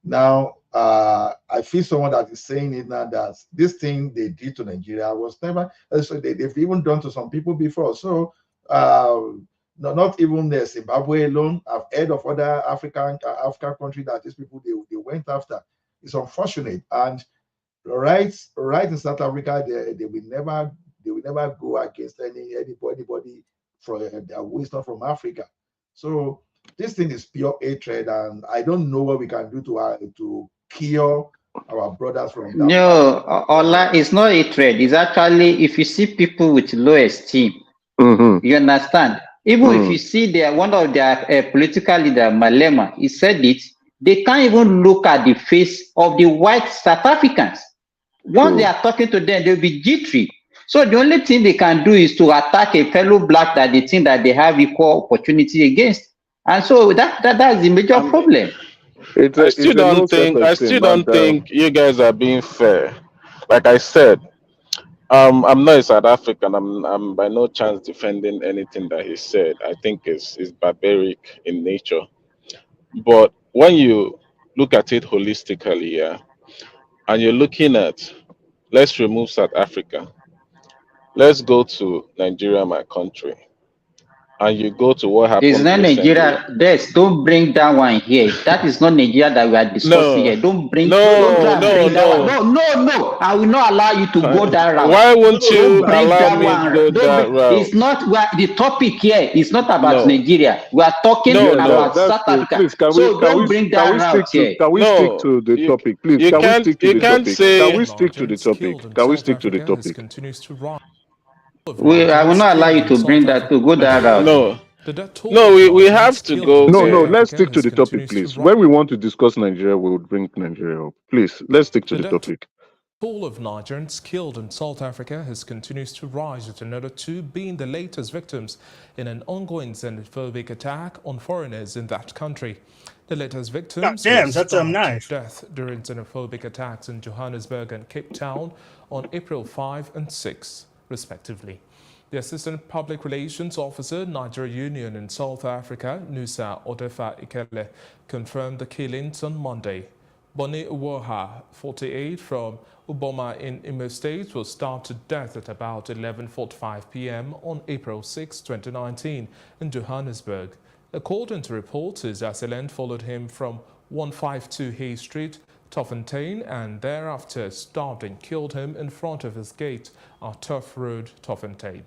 Now, I feel someone that is saying it now that this thing they did to Nigeria was never, so they've even done to some people before. So, not even Zimbabwe alone. I've heard of other African countries that these people they went after. It's unfortunate, and right in South Africa, they will never go against anybody from who is not from Africa. So this thing is pure hatred, and I don't know what we can do to cure our brothers from that. No, Ola, it's not hatred. It's actually, if you see people with low esteem, you understand. Even if you see one of their political leader, Malema, he said it. They can't even look at the face of the white South Africans. Once they are talking to them, they'll be jittery. So the only thing they can do is to attack a fellow black that they think that they have equal opportunity against. And so that's the major problem. I still don't think you guys are being fair. Like I said, I'm not a South African. I'm by no chance defending anything that he said. I think it's barbaric in nature. But when you look at it holistically, yeah, and you're looking at, let's remove South Africa. Let's go to Nigeria, my country. And you go to what happened. It's not recently. Nigeria. Don't bring that one here. That is not Nigeria that we are discussing here. Don't bring that one. No. I will not allow you to go that route. Why won't you allow me to go that route? It's not the topic here. It's not about Nigeria. We are talking about South Africa. Please, don't bring that route here. Can we stick to the topic, please? Can we stick to the topic? Can we stick to the topic? Can we stick to the topic? I will not allow you to bring that to go that route. We have to go. No, let's stick to the topic, please. When we want to discuss Nigeria, we will bring Nigeria up. Please, let's stick to the topic. The toll of Nigerians killed in South Africa has continued to rise, with another 2 being the latest victims in an ongoing xenophobic attack on foreigners in that country. The latest victims death during xenophobic attacks in Johannesburg and Cape Town on April 5 and 6. respectively. The Assistant Public Relations Officer, Nigerian Union in South Africa, Nusa Odefa-Ikele, confirmed the killings on Monday. Bonnie Uwoha, 48, from Uboma in Imo State, was stabbed to death at about 11:45 p.m. on April 6, 2019, in Johannesburg. According to reports, his assailant followed him from 152 Hay Street, Toffontaine, and thereafter stabbed and killed him in front of his gate at Tough Road, Toffontaine.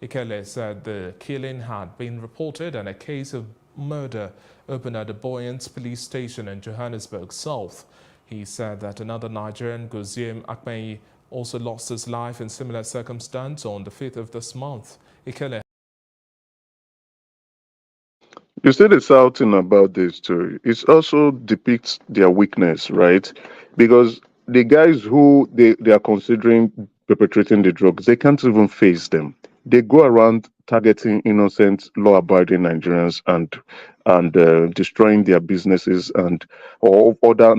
Ikele said the killing had been reported and a case of murder opened at the Boyens police station in Johannesburg South. He said that another Nigerian, Goziem Akmeyi, also lost his life in similar circumstance on the 5th of this month. Ikele. You said the sad thing about this too. It also depicts their weakness, right? Because the guys who they are considering perpetrating the drugs, they can't even face them. They go around targeting innocent, law-abiding Nigerians and destroying their businesses and or other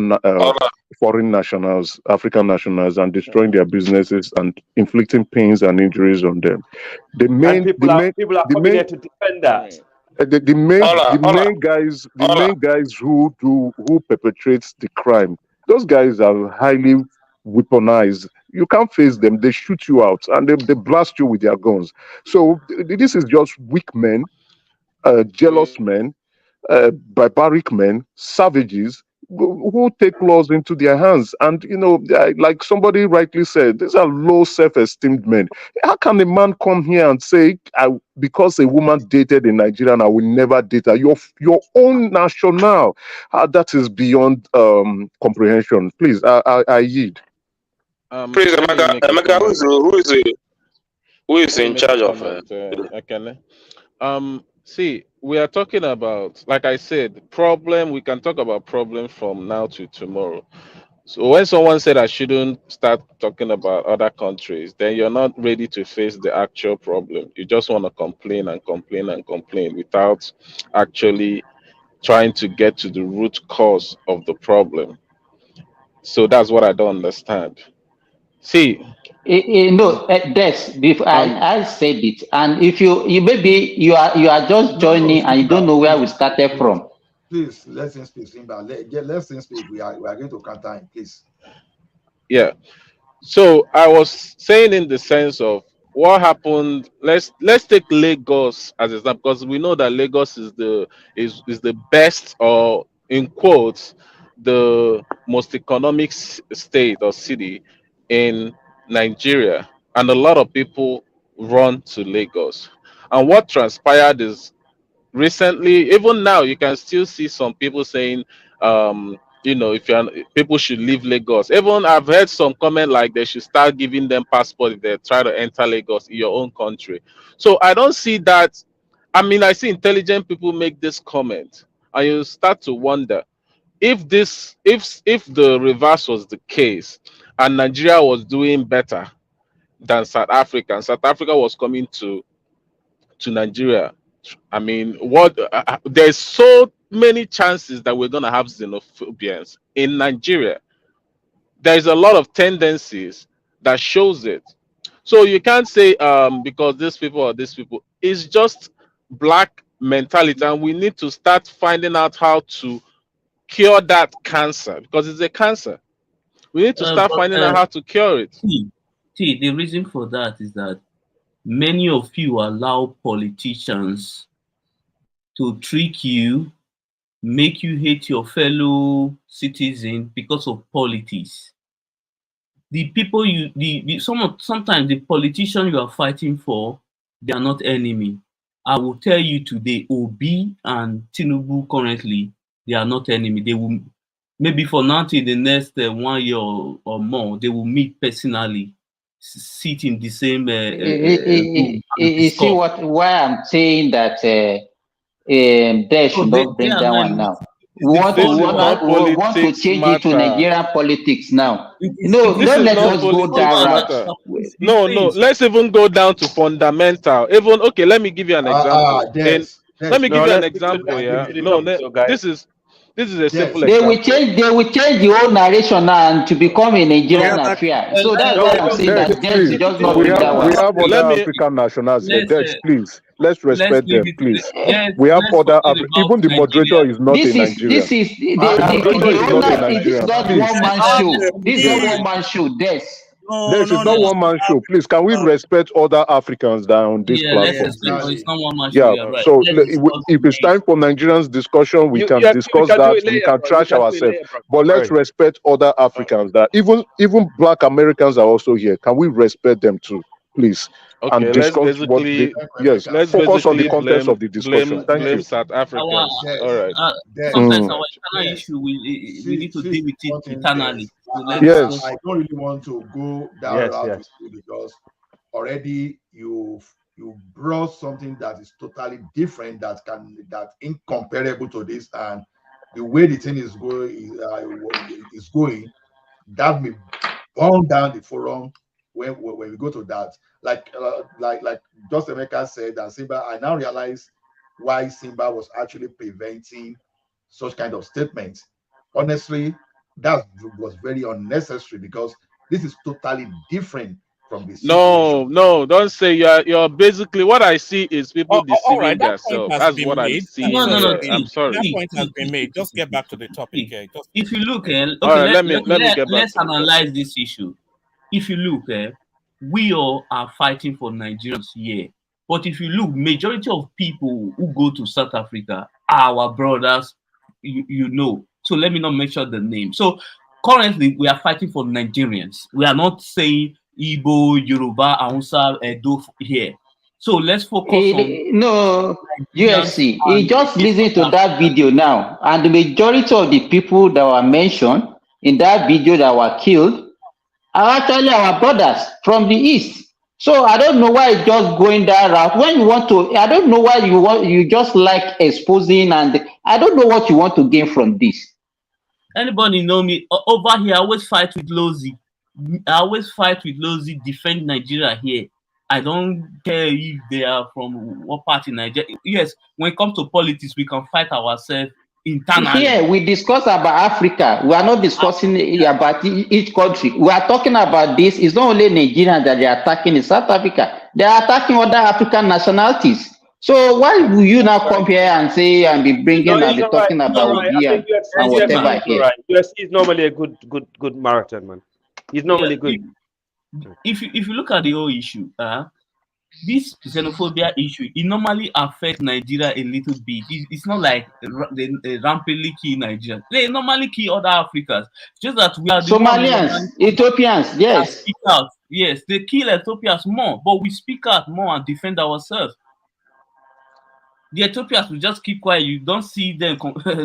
foreign nationals, African nationals, and destroying their businesses and inflicting pains and injuries on them. The main people are coming here to defend that. The main guys who perpetrate the crime, those guys are highly weaponized. You can't face them. They shoot you out and they blast you with their guns. So this is just weak men, jealous men, barbaric men, savages who take laws into their hands. And, like somebody rightly said, these are low self-esteemed men. How can a man come here and say, because a woman dated a Nigerian, I will never date her? Your own national. That is beyond comprehension. Please, I yield. Please, Emeka, who is in charge of it? See, we are talking about, like I said, we can talk about problems from now to tomorrow. So when someone said I shouldn't start talking about other countries, then you're not ready to face the actual problem. You just want to complain and complain and complain without actually trying to get to the root cause of the problem. So that's what I don't understand. See, before I said it, and if you maybe you are just joining and you don't know where we started from. Please let him speak, Simba. Let him speak. We are going to counter him, please. Yeah. So I was saying in the sense of what happened. Let's take Lagos as an example, because we know that Lagos is the best, or in quotes, the most economic state or city in Nigeria, and a lot of people run to Lagos. And what transpired is recently, even now, you can still see some people saying, people should leave Lagos. Even I've heard some comment like they should start giving them passport if they try to enter Lagos in your own country. So I don't see that. I mean, I see intelligent people make this comment, and you start to wonder if the reverse was the case, and Nigeria was doing better than South Africa, and South Africa was coming to Nigeria. I mean, there's so many chances that we're gonna have xenophobians in Nigeria. There's a lot of tendencies that shows it. So you can't say because these people or these people. It's just black mentality, and we need to start finding out how to cure that cancer, because it's a cancer. We need to start finding out how to cure it. See, the reason for that is that many of you allow politicians to trick you, make you hate your fellow citizens because of politics. The people sometimes the politician you are fighting for, they are not enemy. I will tell you today, Obi and Tinubu currently, they are not enemy. They will, maybe for now till the next 1 year or more, they will meet personally, sit in the same room. You see why I'm saying that they should not bring that one now. We want to change it to Nigerian politics now. Don't let us go that route. No, let's even go down to fundamental. Even okay, let me give you an example. Let me give you an example. Yeah, this is a simple example. They will change the whole narration now and to become a Nigerian affair. So that's why I'm saying that just not bring that one. We have other African nationals here. Please. Let's respect them, please. We have other, even the moderator is not in Nigeria. This is not one man show. This is not one man show. This is not one man show. Please, can we respect other Africans that are on this platform? It's not one man show. Yeah. Right. So if it's time for Nigerians discussion, we can discuss that. We can trash ourselves, but let's respect other Africans. That even Black Americans are also here. Can we respect them too, please? Okay, And discuss what they, let's focus on the context of the discussion. Thank you. South Africans. All right. Sometimes our internal issue, we need to deal with it internally. So Yes. I don't really want to go that route with you because already you brought something that is totally different, that incomparable to this, and the way the thing is going that may burn down the forum when we go to that. Like just Emeka said, and Simba, I now realize why Simba was actually preventing such kind of statements. Honestly, that was very unnecessary because this is totally different from this. No, don't say you're basically what I see is people deceiving themselves. That's what I'm seeing. No. I'm sorry. That point has been made. Just get back to the topic. If you look, let's analyze this issue. If you look, we all are fighting for Nigerians here. But if you look, majority of people who go to South Africa are our brothers, you know. So let me not mention the name. So currently, we are fighting for Nigerians. We are not saying Igbo, Yoruba, Hausa, Edo here. So let's focus on... No, USC, he just listen to that video now. And the majority of the people that were mentioned in that video that were killed are actually our brothers from the East. So I don't know why just going that route. When you want to, I don't know why you just like exposing, and I don't know what you want to gain from this. Anybody know me? Over here, I always fight with Loathing. Defend Nigeria here. I don't care if they are from what part in Nigeria. Yes, when it comes to politics, we can fight ourselves internally. Here, we discuss about Africa. We are not discussing about each country. We are talking about this. It's not only Nigeria that they are attacking in South Africa. They are attacking other African nationalities. So why will you now come here and say and be bringing and be talking about and whatever here? Right. USC is normally a good marathon, man. He's normally good. If you look at the whole issue, this xenophobia issue, it normally affects Nigeria a little bit. It's not like they rampantly kill Nigerians. They normally kill other Africans. Just that we are the Somalians, Ethiopians, yes. Speak out. Yes, they kill Ethiopians more, but we speak out more and defend ourselves. The Ethiopians will just keep quiet. You don't see them,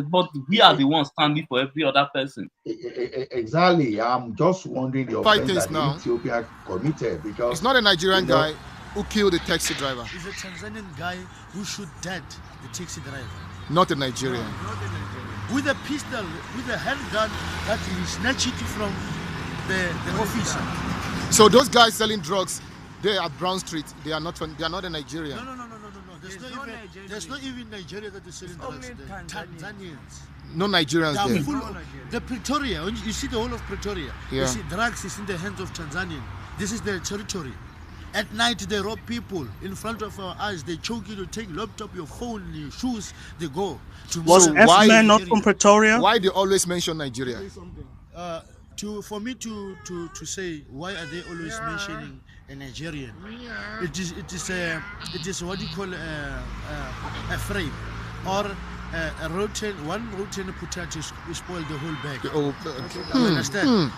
but we are the ones standing for every other person. Exactly. I'm just wondering the offense that Ethiopia committed, because it's not a Nigerian guy who killed the taxi driver. It's a Tanzanian guy who shoot dead the taxi driver. Not a Nigerian. No, not a Nigerian. With a pistol, with a handgun that he snatched it from the officer. So those guys selling drugs, they at Brown Street. They are not a Nigerian. No. There's not even Nigeria that is selling drugs. Tanzanians. No Nigerians there. The Pretoria, you see the whole of Pretoria. Yeah. You see drugs is in the hands of Tanzanian. This is their territory. At night they rob people in front of our eyes. They choke you to take laptop, your phone, your shoes. They go. Was F-Man not from Pretoria? Why they always mention Nigeria? For me to say why are they always mentioning a Nigerian? It is what you call a frame or one rotten potato spoil the whole bag. You understand?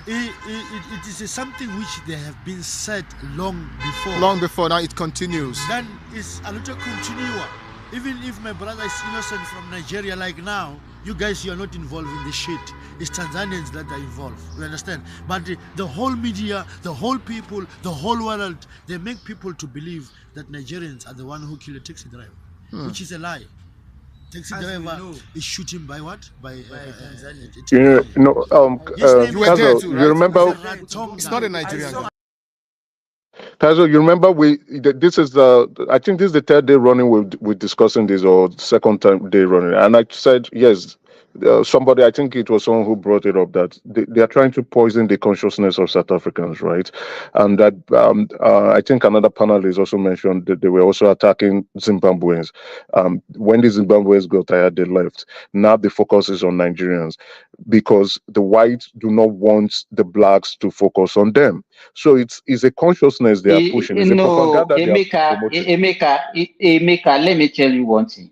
It is something which they have been said long before. Long before, now it continues. Then it's a little continua. Even if my brother is innocent from Nigeria, like now, you guys, you are not involved in this shit. It's Tanzanians that are involved. You understand? But the whole media, the whole people, the whole world, they make people to believe that Nigerians are the one who killed a taxi driver, which is a lie. Taxi driver is shooting by what? By Tanzania. You were there too, right? You remember? It's not a Nigerian guy. Tazo, you remember I think this is the third day running we're discussing this, or second time day running, and I said yes, somebody, I think it was someone who brought it up, that they are trying to poison the consciousness of South Africans, right? And that I think another panelist also mentioned that they were also attacking Zimbabweans. When the Zimbabweans got tired, they left. Now the focus is on Nigerians because the whites do not want the blacks to focus on them. So it's a consciousness they are pushing. It's a propaganda they are promoting. Emeka, let me tell you one thing.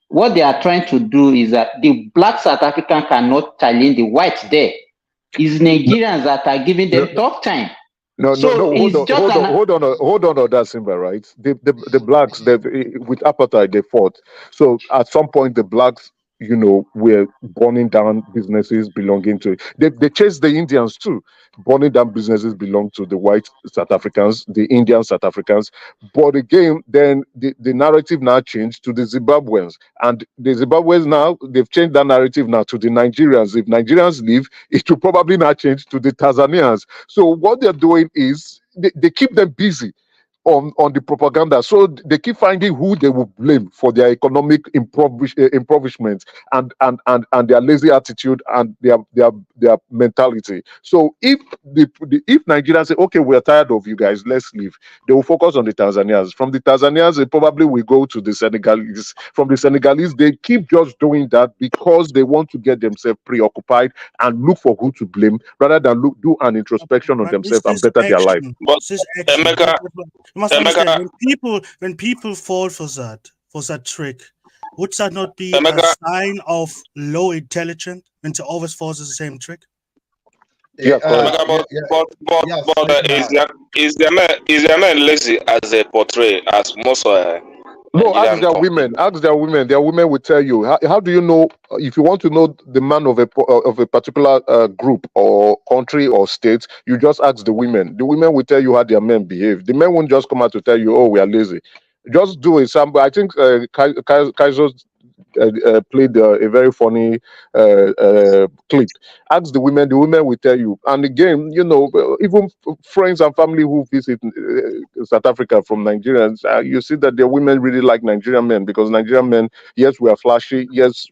What they are trying to do is that the black South African cannot challenge the whites there. It's Nigerians that are giving them tough time. No, hold on, that Simba, right? The blacks, with apartheid, they fought. So at some point, the blacks, were burning down businesses belonging to. They chased the Indians too, burning down businesses belong to the white South Africans, the Indian South Africans. But again, then the narrative now changed to the Zimbabweans, and the Zimbabweans now they've changed that narrative now to the Nigerians. If Nigerians leave, it will probably now change to the Tanzanians. So what they're doing is they keep them busy on the propaganda, so they keep finding who they will blame for their economic impoverishment and their lazy attitude and their mentality. So if if Nigerians say, okay, we're tired of you guys, let's leave, they will focus on the Tanzanians. From the Tanzanians, they probably will go to the Senegalese. From the Senegalese, they keep just doing that because they want to get themselves preoccupied and look for who to blame rather than do an introspection on themselves and better their life. But Emeka, you must understand, when people fall for that trick, would that not be a sign of low intelligence when to always fall for the same trick? Yeah, but is their men lazy as they portray as most no, ask their women. Ask their women. Their women will tell you. How do you know? If you want to know the man of a particular group or country or state, you just ask the women. The women will tell you how their men behave. The men won't just come out to tell you, "Oh, we are lazy." Just do it. I think Kaiser played a very funny clip. Ask the women will tell you. And again, even friends and family who visit South Africa from Nigerians, you see that their women really like Nigerian men, because Nigerian men, yes, we are flashy, yes,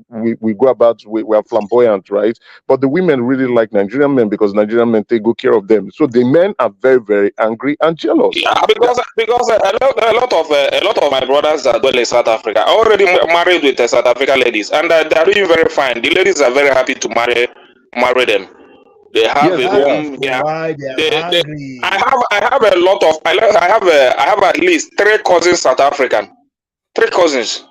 we go about, we are flamboyant, right? But the women really like Nigerian men because Nigerian men take good care of them. So the men are very, very angry and jealous. Yeah, because a lot of my brothers that dwell in South Africa are already married with the South African ladies, and they are doing very fine. The ladies are very happy to marry them. They have a home. Yeah, I have a lot of. I have at least 3 cousins South African. 3 cousins.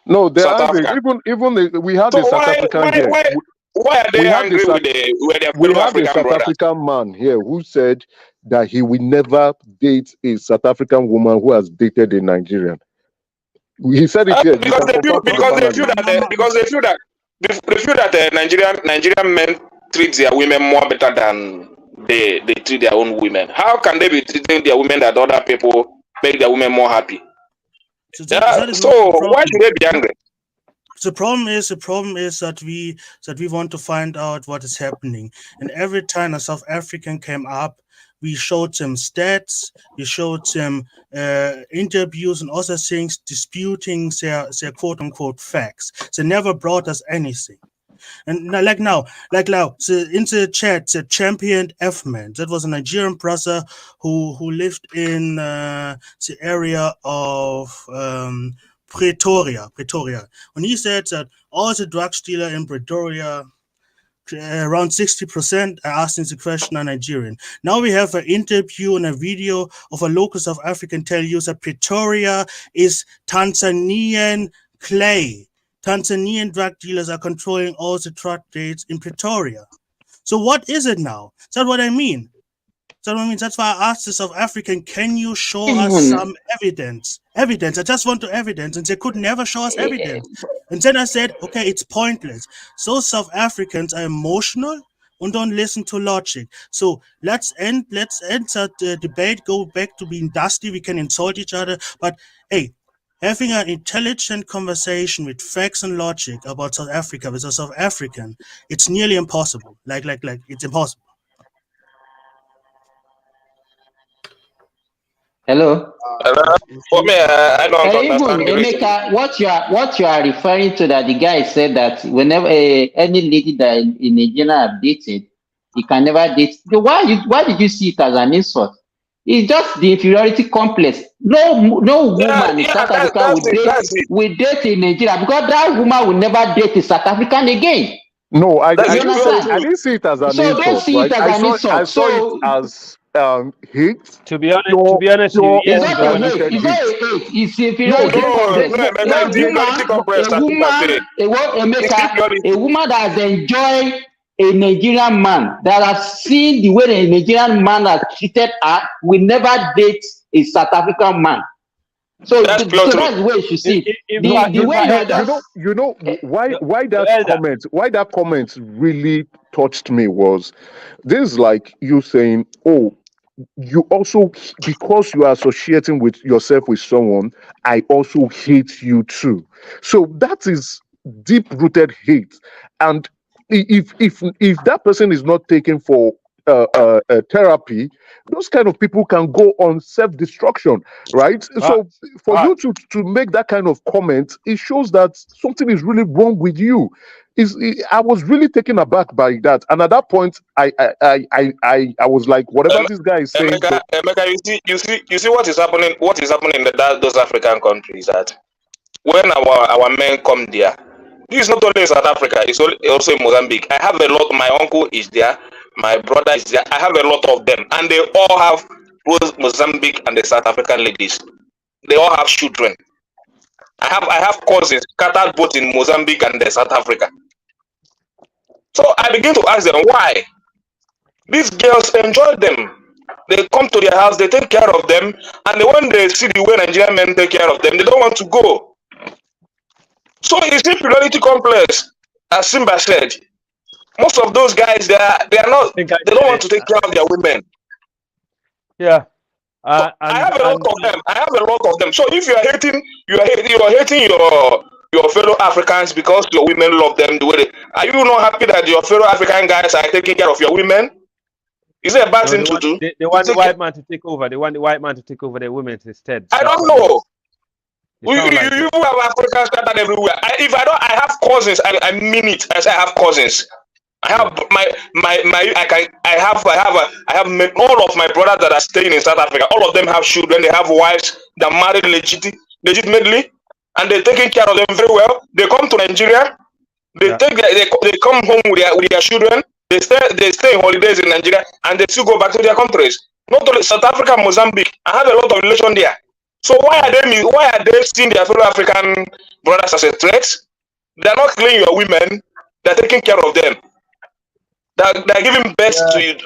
No, they're angry. Even we had a South African here. Why are they angry with their fellow African brothers? African man here who said that he will never date a South African woman who has dated a Nigerian. He said it here because they feel that Nigerian men treat their women more better than they treat their own women. How can they be treating their women that other people make their women more happy? So why should they be angry? The problem is that we want to find out what is happening, and every time a South African came up, we showed them stats, we showed them interviews and other things disputing their quote unquote facts. They never brought us anything. And like now, so in the chat, the champion F-man, that was a Nigerian brother who lived in the area of Pretoria. And he said that all the drug dealers in Pretoria, around 60%, are asking the question, are Nigerian. Now we have an interview and a video of a local South African tell you that Pretoria is Tanzanian clay. Tanzanian drug dealers are controlling all the drug trades in Pretoria. So what is it now? Is that what I mean? That's why I asked the South African, can you show us some evidence? I just want the evidence, and they could never show us evidence. And then I said, okay, it's pointless. So South Africans are emotional and don't listen to logic. So let's end that debate, go back to being dusty. We can insult each other, but hey, having an intelligent conversation with facts and logic about South Africa with a South African, it's nearly impossible. Like it's impossible. Hello. For me, I don't understand even Emeka, what you are referring to, that the guy said that whenever any lady that in Nigeria have dated, he can never date. Why did you see it as an insult? It's just the inferiority complex. No woman in South Africa will date in Nigeria, because that woman will never date a South African again. No, I didn't see it as an insult. Don't see it as an insult. I saw it as hate. To be honest, it's not a hate. It's not a hate. It's inferiority complex. A woman that has enjoyed a Nigerian man, that has seen the way the Nigerian man has treated her, will never date a South African man. So that's the way you should see it. Why that comment really touched me was, this is like you saying, oh, you also, because you are associating with yourself with someone, I also hate you too. So that is deep-rooted hate. And if that person is not taken for therapy, those kind of people can go on self-destruction, right? So for you to make that kind of comment, it shows that something is really wrong with you. I was really taken aback by that, and at that point, I was like, whatever this guy is saying. Emeka, you see what is happening. What is happening in those African countries, that when our men come there, this is not only in South Africa, it's also in Mozambique. I have a lot. My uncle is there. My brother is there. I have a lot of them, and they all have both Mozambique and the South African ladies. They all have children. I have cousins scattered both in Mozambique and the South Africa. So I begin to ask them why. These girls enjoy them. They come to their house, they take care of them, and when they see the way Nigerian men take care of them, they don't want to go. So it's inferiority complex, as Simba said. Most of those guys, they don't want to take care of their women. Yeah. I have a lot of them. So if you are hating your fellow Africans because your women love them the way they are, you not happy that your fellow African guys are taking care of your women? Is it a bad thing to do? They want the white man to take over. They want the white man to take over their women instead. I don't know. You have Africans scattered everywhere. I have cousins. I mean it. I say I have cousins. I have I have met all of my brothers that are staying in South Africa. All of them have children. They have wives. They're married legitimately, and they're taking care of them very well. They come to Nigeria. They come home with their children. They stay in holidays in Nigeria, and they still go back to their countries. Not only South Africa, Mozambique. I have a lot of relation there. So why are they seeing their fellow African brothers as a threat? They're not killing your women. They're taking care of them. They're giving birth to you.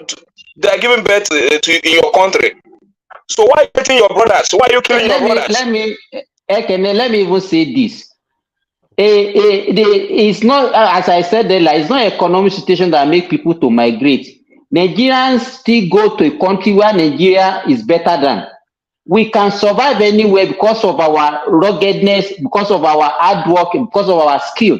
They're giving birth to you in your country. So why are you killing your brothers? Why are you killing your brothers? Let me even say this. It's not, as I said earlier, it's not an economic situation that makes people to migrate. Nigerians still go to a country where Nigeria is better than. We can survive anywhere because of our ruggedness, because of our hard work, and because of our skill.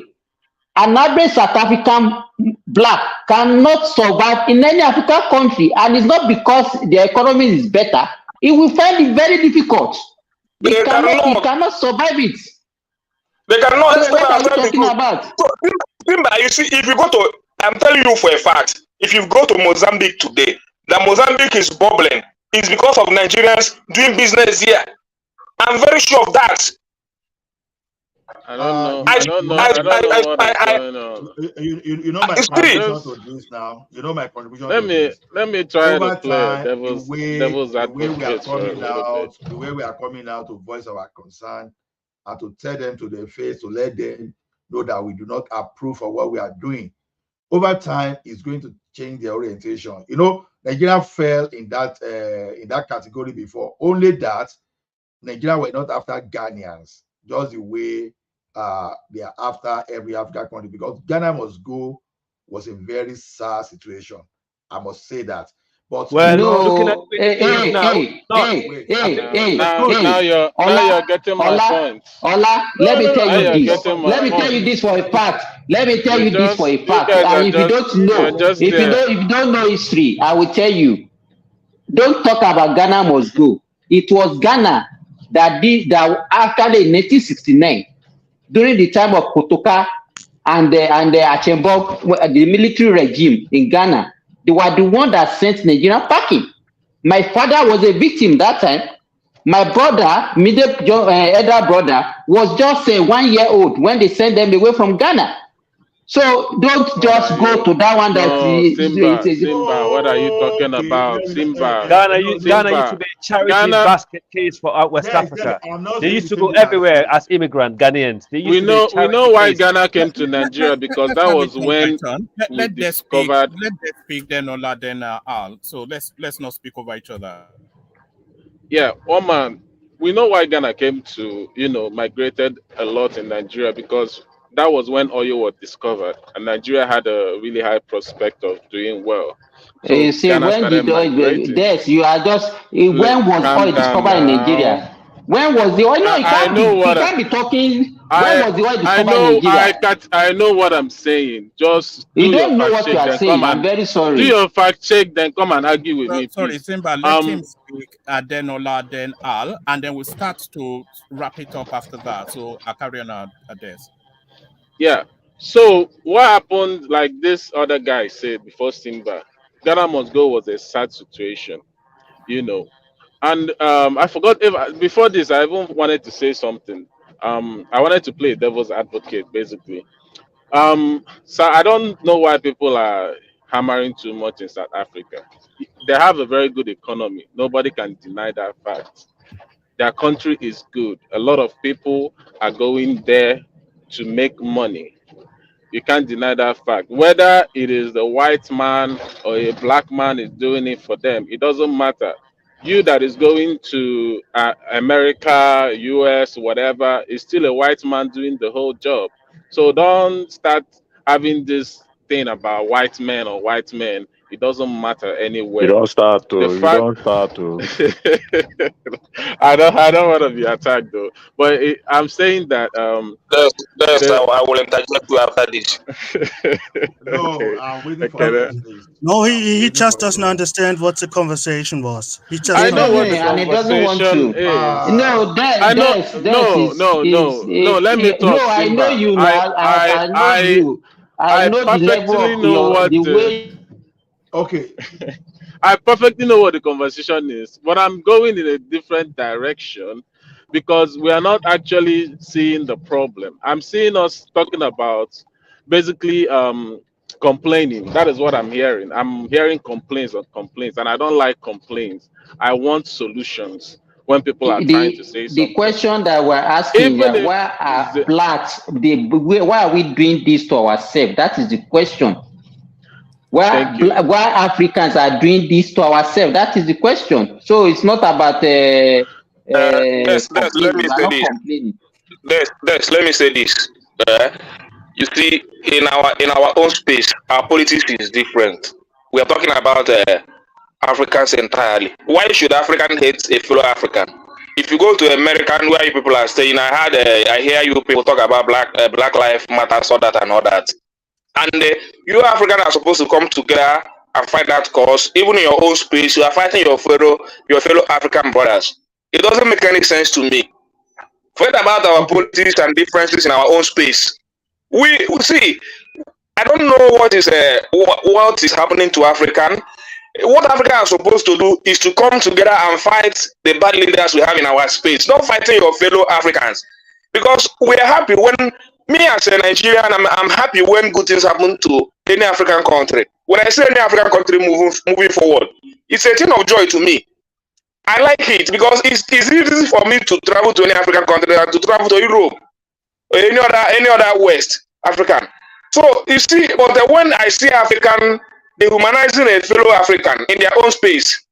An average South African black cannot survive in any African country, and it's not because the economy is better. It will find it very difficult. It cannot survive it. They cannot. So what are you talking about? So, you see, if you go to, I'm telling you for a fact, if you go to Mozambique today, that Mozambique is bubbling. It's because of Nigerians doing business here. I'm very sure of that. I don't know. I don't know what's going on. You know my contribution to this now. You know my contribution. Let me try to play devil's advocate. The way we are coming out to voice our concern and to tell them to their face, to let them know that we do not approve of what we are doing. Over time, it's going to change their orientation. You know, Nigeria fell in that category before. Only that Nigeria were not after Ghanaians, just the way they are after every African country, because Ghana must go was a very sad situation. I must say that. But looking at now you're getting my point. Let me tell you this. Let me tell you this for a fact. And if you don't know, if you don't know history, I will tell you. Don't talk about Ghana must go. It was Ghana that did that actually in 1969, during the time of Kotoka and the Achembok, the military regime in Ghana. They were the one that sent Nigerian packing. My father was a victim that time. My brother, elder brother, was just 1 year old when they sent them away from Ghana. So don't just go to that one. Simba, what are you talking about? Simba. Ghana used to be a charity basket case for out West Africa. They used to go everywhere as immigrant Ghanaians. We know why Ghana came to Nigeria, because that was when we discovered. Let them speak, then Ola, then Al. So let's not speak over each other. Yeah, Oman. We know why Ghana came to, migrated a lot in Nigeria, because that was when oil was discovered, and Nigeria had a really high prospect of doing well. So you see, Ghana when started migrating. Yes, you are just. When was oil discovered in Nigeria? When was the oil? No, you can't be talking. When was the oil discovered in Nigeria? I know what I'm saying. Just you don't know what you are saying. I'm very sorry. Do your fact check, then come and argue with me. Sorry, please. Simba, let him speak, then Ola, then Al, and then we'll start to wrap it up after that. So I'll carry on this. Yeah. So what happened, like this other guy said before Simba, Ghana must go was a sad situation, And I forgot before this, I even wanted to say something. I wanted to play devil's advocate, basically. So I don't know why people are hammering too much in South Africa. They have a very good economy. Nobody can deny that fact. Their country is good. A lot of people are going there to make money. You can't deny that fact. Whether it is the white man or a black man is doing it for them, it doesn't matter. You that is going to America, US, whatever, is still a white man doing the whole job. So don't start having this thing about white men or white men. It doesn't matter anywhere. You don't start to. I don't want to be attacked though. But I'm saying that I will interject you after this. No, he just doesn't understand what the conversation was. He just I know what the conversation is. No, let me talk. No, I know you now. I know you. I know the level of the way. Okay. I perfectly know what the conversation is, but I'm going in a different direction because we are not actually seeing the problem. I'm seeing us talking about basically complaining. That is what I'm hearing. I'm hearing complaints on complaints, and I don't like complaints. I want solutions when people are trying to say something. The question that we're asking, why are blacks, why are we doing this to ourselves? That is the question. Why Africans are doing this to ourselves? That is the question. So it's not about let me say this. You see, in our own space, our politics is different. We are talking about Africans entirely. Why should African hate a fellow African? If you go to American, where you people are staying, I hear you people talk about Black Lives Matter, all that and all that. And you Africans are supposed to come together and fight that cause. Even in your own space, you are fighting your fellow African brothers. It doesn't make any sense to me. Forget about our politics and differences in our own space. We see. I don't know what is happening to African. What Africa are supposed to do is to come together and fight the bad leaders we have in our space. Not fighting your fellow Africans, because we are happy when. Me as a Nigerian, I'm happy when good things happen to any African country. When I say any African country moving forward, it's a thing of joy to me. I like it because it's easy for me to travel to any African country than to travel to Europe or any other West African. So you see, but when I see African dehumanizing a fellow African in their own space,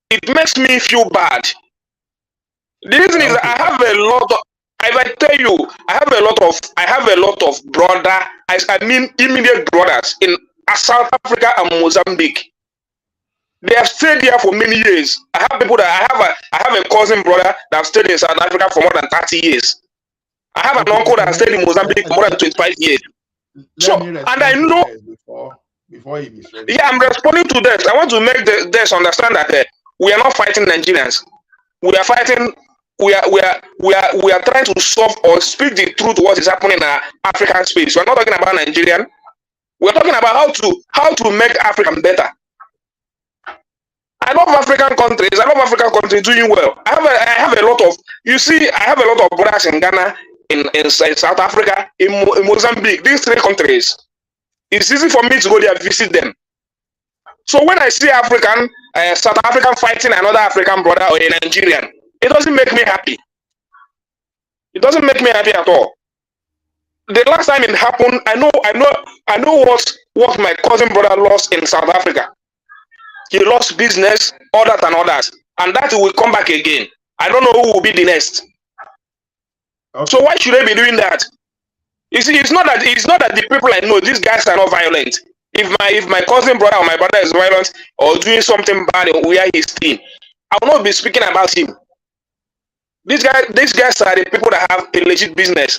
it makes me feel bad. The reason is I have a lot of. If I tell you, I have a lot of immediate brothers in South Africa and Mozambique. They have stayed there for many years. I have people that I have a cousin brother that have stayed in South Africa for more than 30 years. I have an uncle that has stayed in Mozambique for more than 25 years. So, and I know. Before he misread. Yeah, I'm responding to that. I want to make this understand that we are not fighting Nigerians. we are fighting. We are trying to solve or speak the truth what is happening in our African space. We're not talking about Nigerian. We're talking about how to make Africa better. I love African countries. I love African countries doing well. I have a lot of, you see, I have a lot of brothers in Ghana, in South Africa, in Mozambique. These three countries, it's easy for me to go there and visit them. So when I see South African fighting another African brother or a Nigerian, it doesn't make me happy. It doesn't make me happy at all. The last time it happened, I know what my cousin brother lost in South Africa. He lost business, others and others, and that will come back again. I don't know who will be the next. Okay. So why should they be doing that? You see, it's not that the people I know, these guys are not violent. If my cousin brother or my brother is violent or doing something bad where he's staying, I will not be speaking about him. These guys are the people that have a legit business.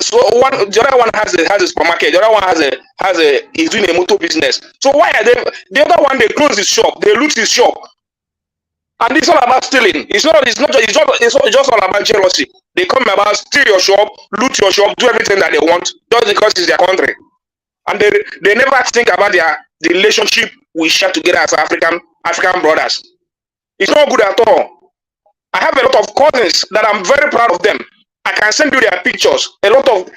So the other one has a supermarket. The other one he's doing a motor business. So why are they? The other one, they close his shop, they loot his shop, and it's all about stealing. It's just all about jealousy. They come about steal your shop, loot your shop, do everything that they want just because it's their country, and they never think about the relationship we share together as African brothers. It's not good at all. I have a lot of cousins that I'm very proud of them. I can send you their pictures. A lot of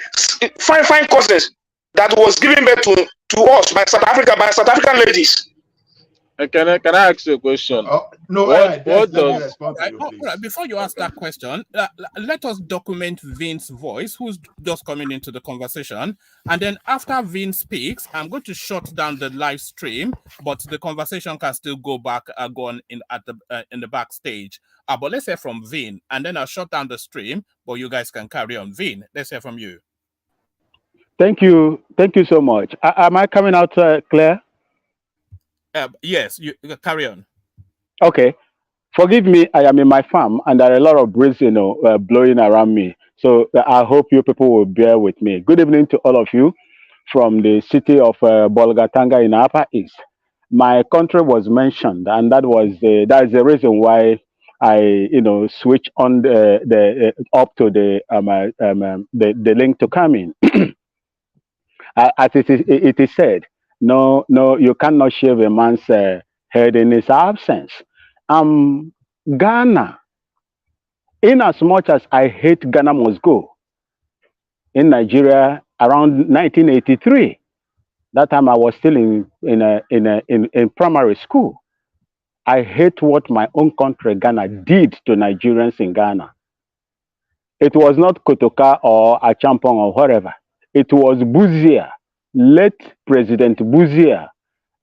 fine cousins that was given birth to us by South African ladies. Can I ask you a question? No, before you ask that question, let us document Vin's voice, who's just coming into the conversation, and then after Vin speaks, I'm going to shut down the live stream, but the conversation can still go on in the backstage. But let's hear from Vin, and then I'll shut down the stream, but you guys can carry on. Vin, let's hear from you. Thank you so much. Am I coming out clear? Yes, you carry on. Okay. Forgive me, I am in my farm and there are a lot of breeze, blowing around me. So I hope you people will bear with me. Good evening to all of you from the city of Bolgatanga in Upper East. My country was mentioned, and that is the reason why I switch on the up to the link to come in. As it is said, no, you cannot shave a man's head in his absence. Ghana, in as much as I hate Ghana must go, in Nigeria around 1983, that time I was still in primary school. I hate what my own country, Ghana, did to Nigerians in Ghana. It was not Kotoka or Achampong or whatever. It was Buzia, late President Buzia,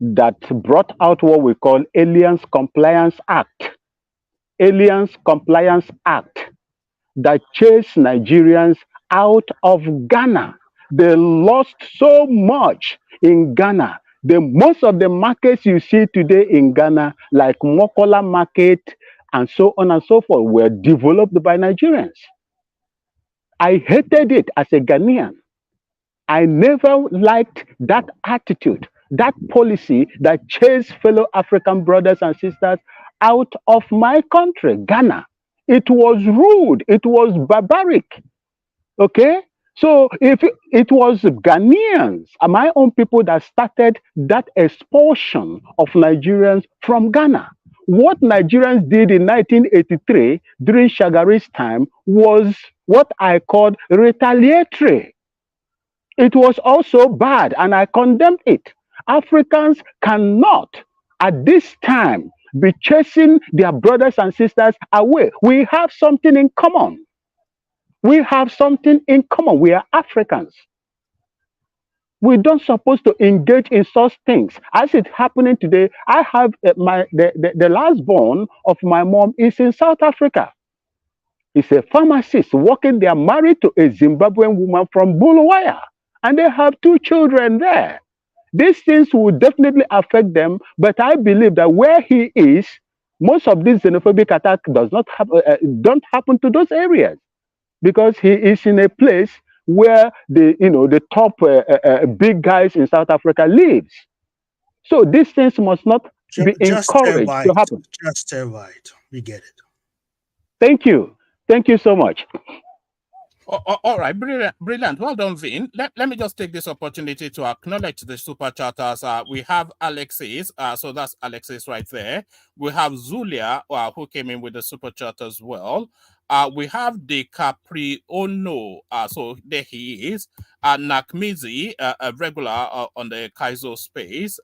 that brought out what we call Aliens Compliance Act. Aliens Compliance Act that chased Nigerians out of Ghana. They lost so much in Ghana. Most of the markets you see today in Ghana, like Mokola Market and so on and so forth, were developed by Nigerians. I hated it as a Ghanaian. I never liked that attitude, that policy that chased fellow African brothers and sisters out of my country, Ghana. It was rude. It was barbaric. Okay? So if it was Ghanaians, my own people, that started that expulsion of Nigerians from Ghana. What Nigerians did in 1983 during Shagari's time was what I called retaliatory. It was also bad, and I condemned it. Africans cannot, at this time, be chasing their brothers and sisters away. We have something in common. We have something in common. We are Africans. We don't supposed to engage in such things. As it's happening today, I have the last born of my mom is in South Africa. He's a pharmacist working there, married to a Zimbabwean woman from Bulawayo, and they have 2 children there. These things will definitely affect them, but I believe that where he is, most of this xenophobic attack don't happen to those areas, because he is in a place where the top big guys in South Africa lives. So these things must not be encouraged to happen. Just stay right. We get it. Thank you. Thank you so much. All right, brilliant. Well done, Vin. Let me just take this opportunity to acknowledge the super chatters. We have Alexis, so that's Alexis right there. We have Zulia, who came in with the super chat as well. We have the Capriono, so there he is. Nakmizi, a regular on the Kaizo space.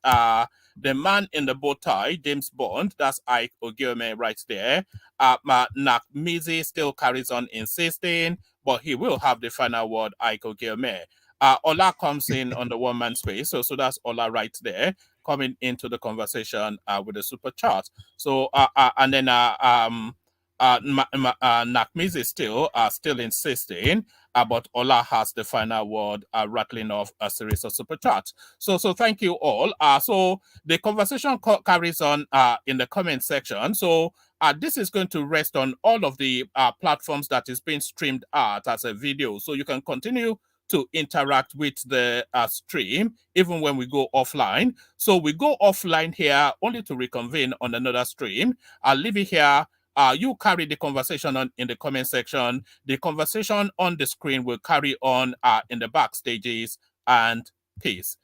The man in the bow tie, James Bond, that's Ike Ogiome right there. Nakmizi still carries on insisting, but he will have the final word, Ike Ogiome. Ola comes in on the one-man space, so that's Ola right there, coming into the conversation with the super chat. So, and then Nakmizi still insisting, but Ola has the final word, rattling off a series of super chats. So thank you all. So the conversation carries on in the comment section. So this is going to rest on all of the platforms that is being streamed at as a video. So you can continue to interact with the stream even when we go offline. So we go offline here only to reconvene on another stream. I'll leave it here. You carry the conversation on in the comment section. The conversation on the screen will carry on in the backstages, and peace.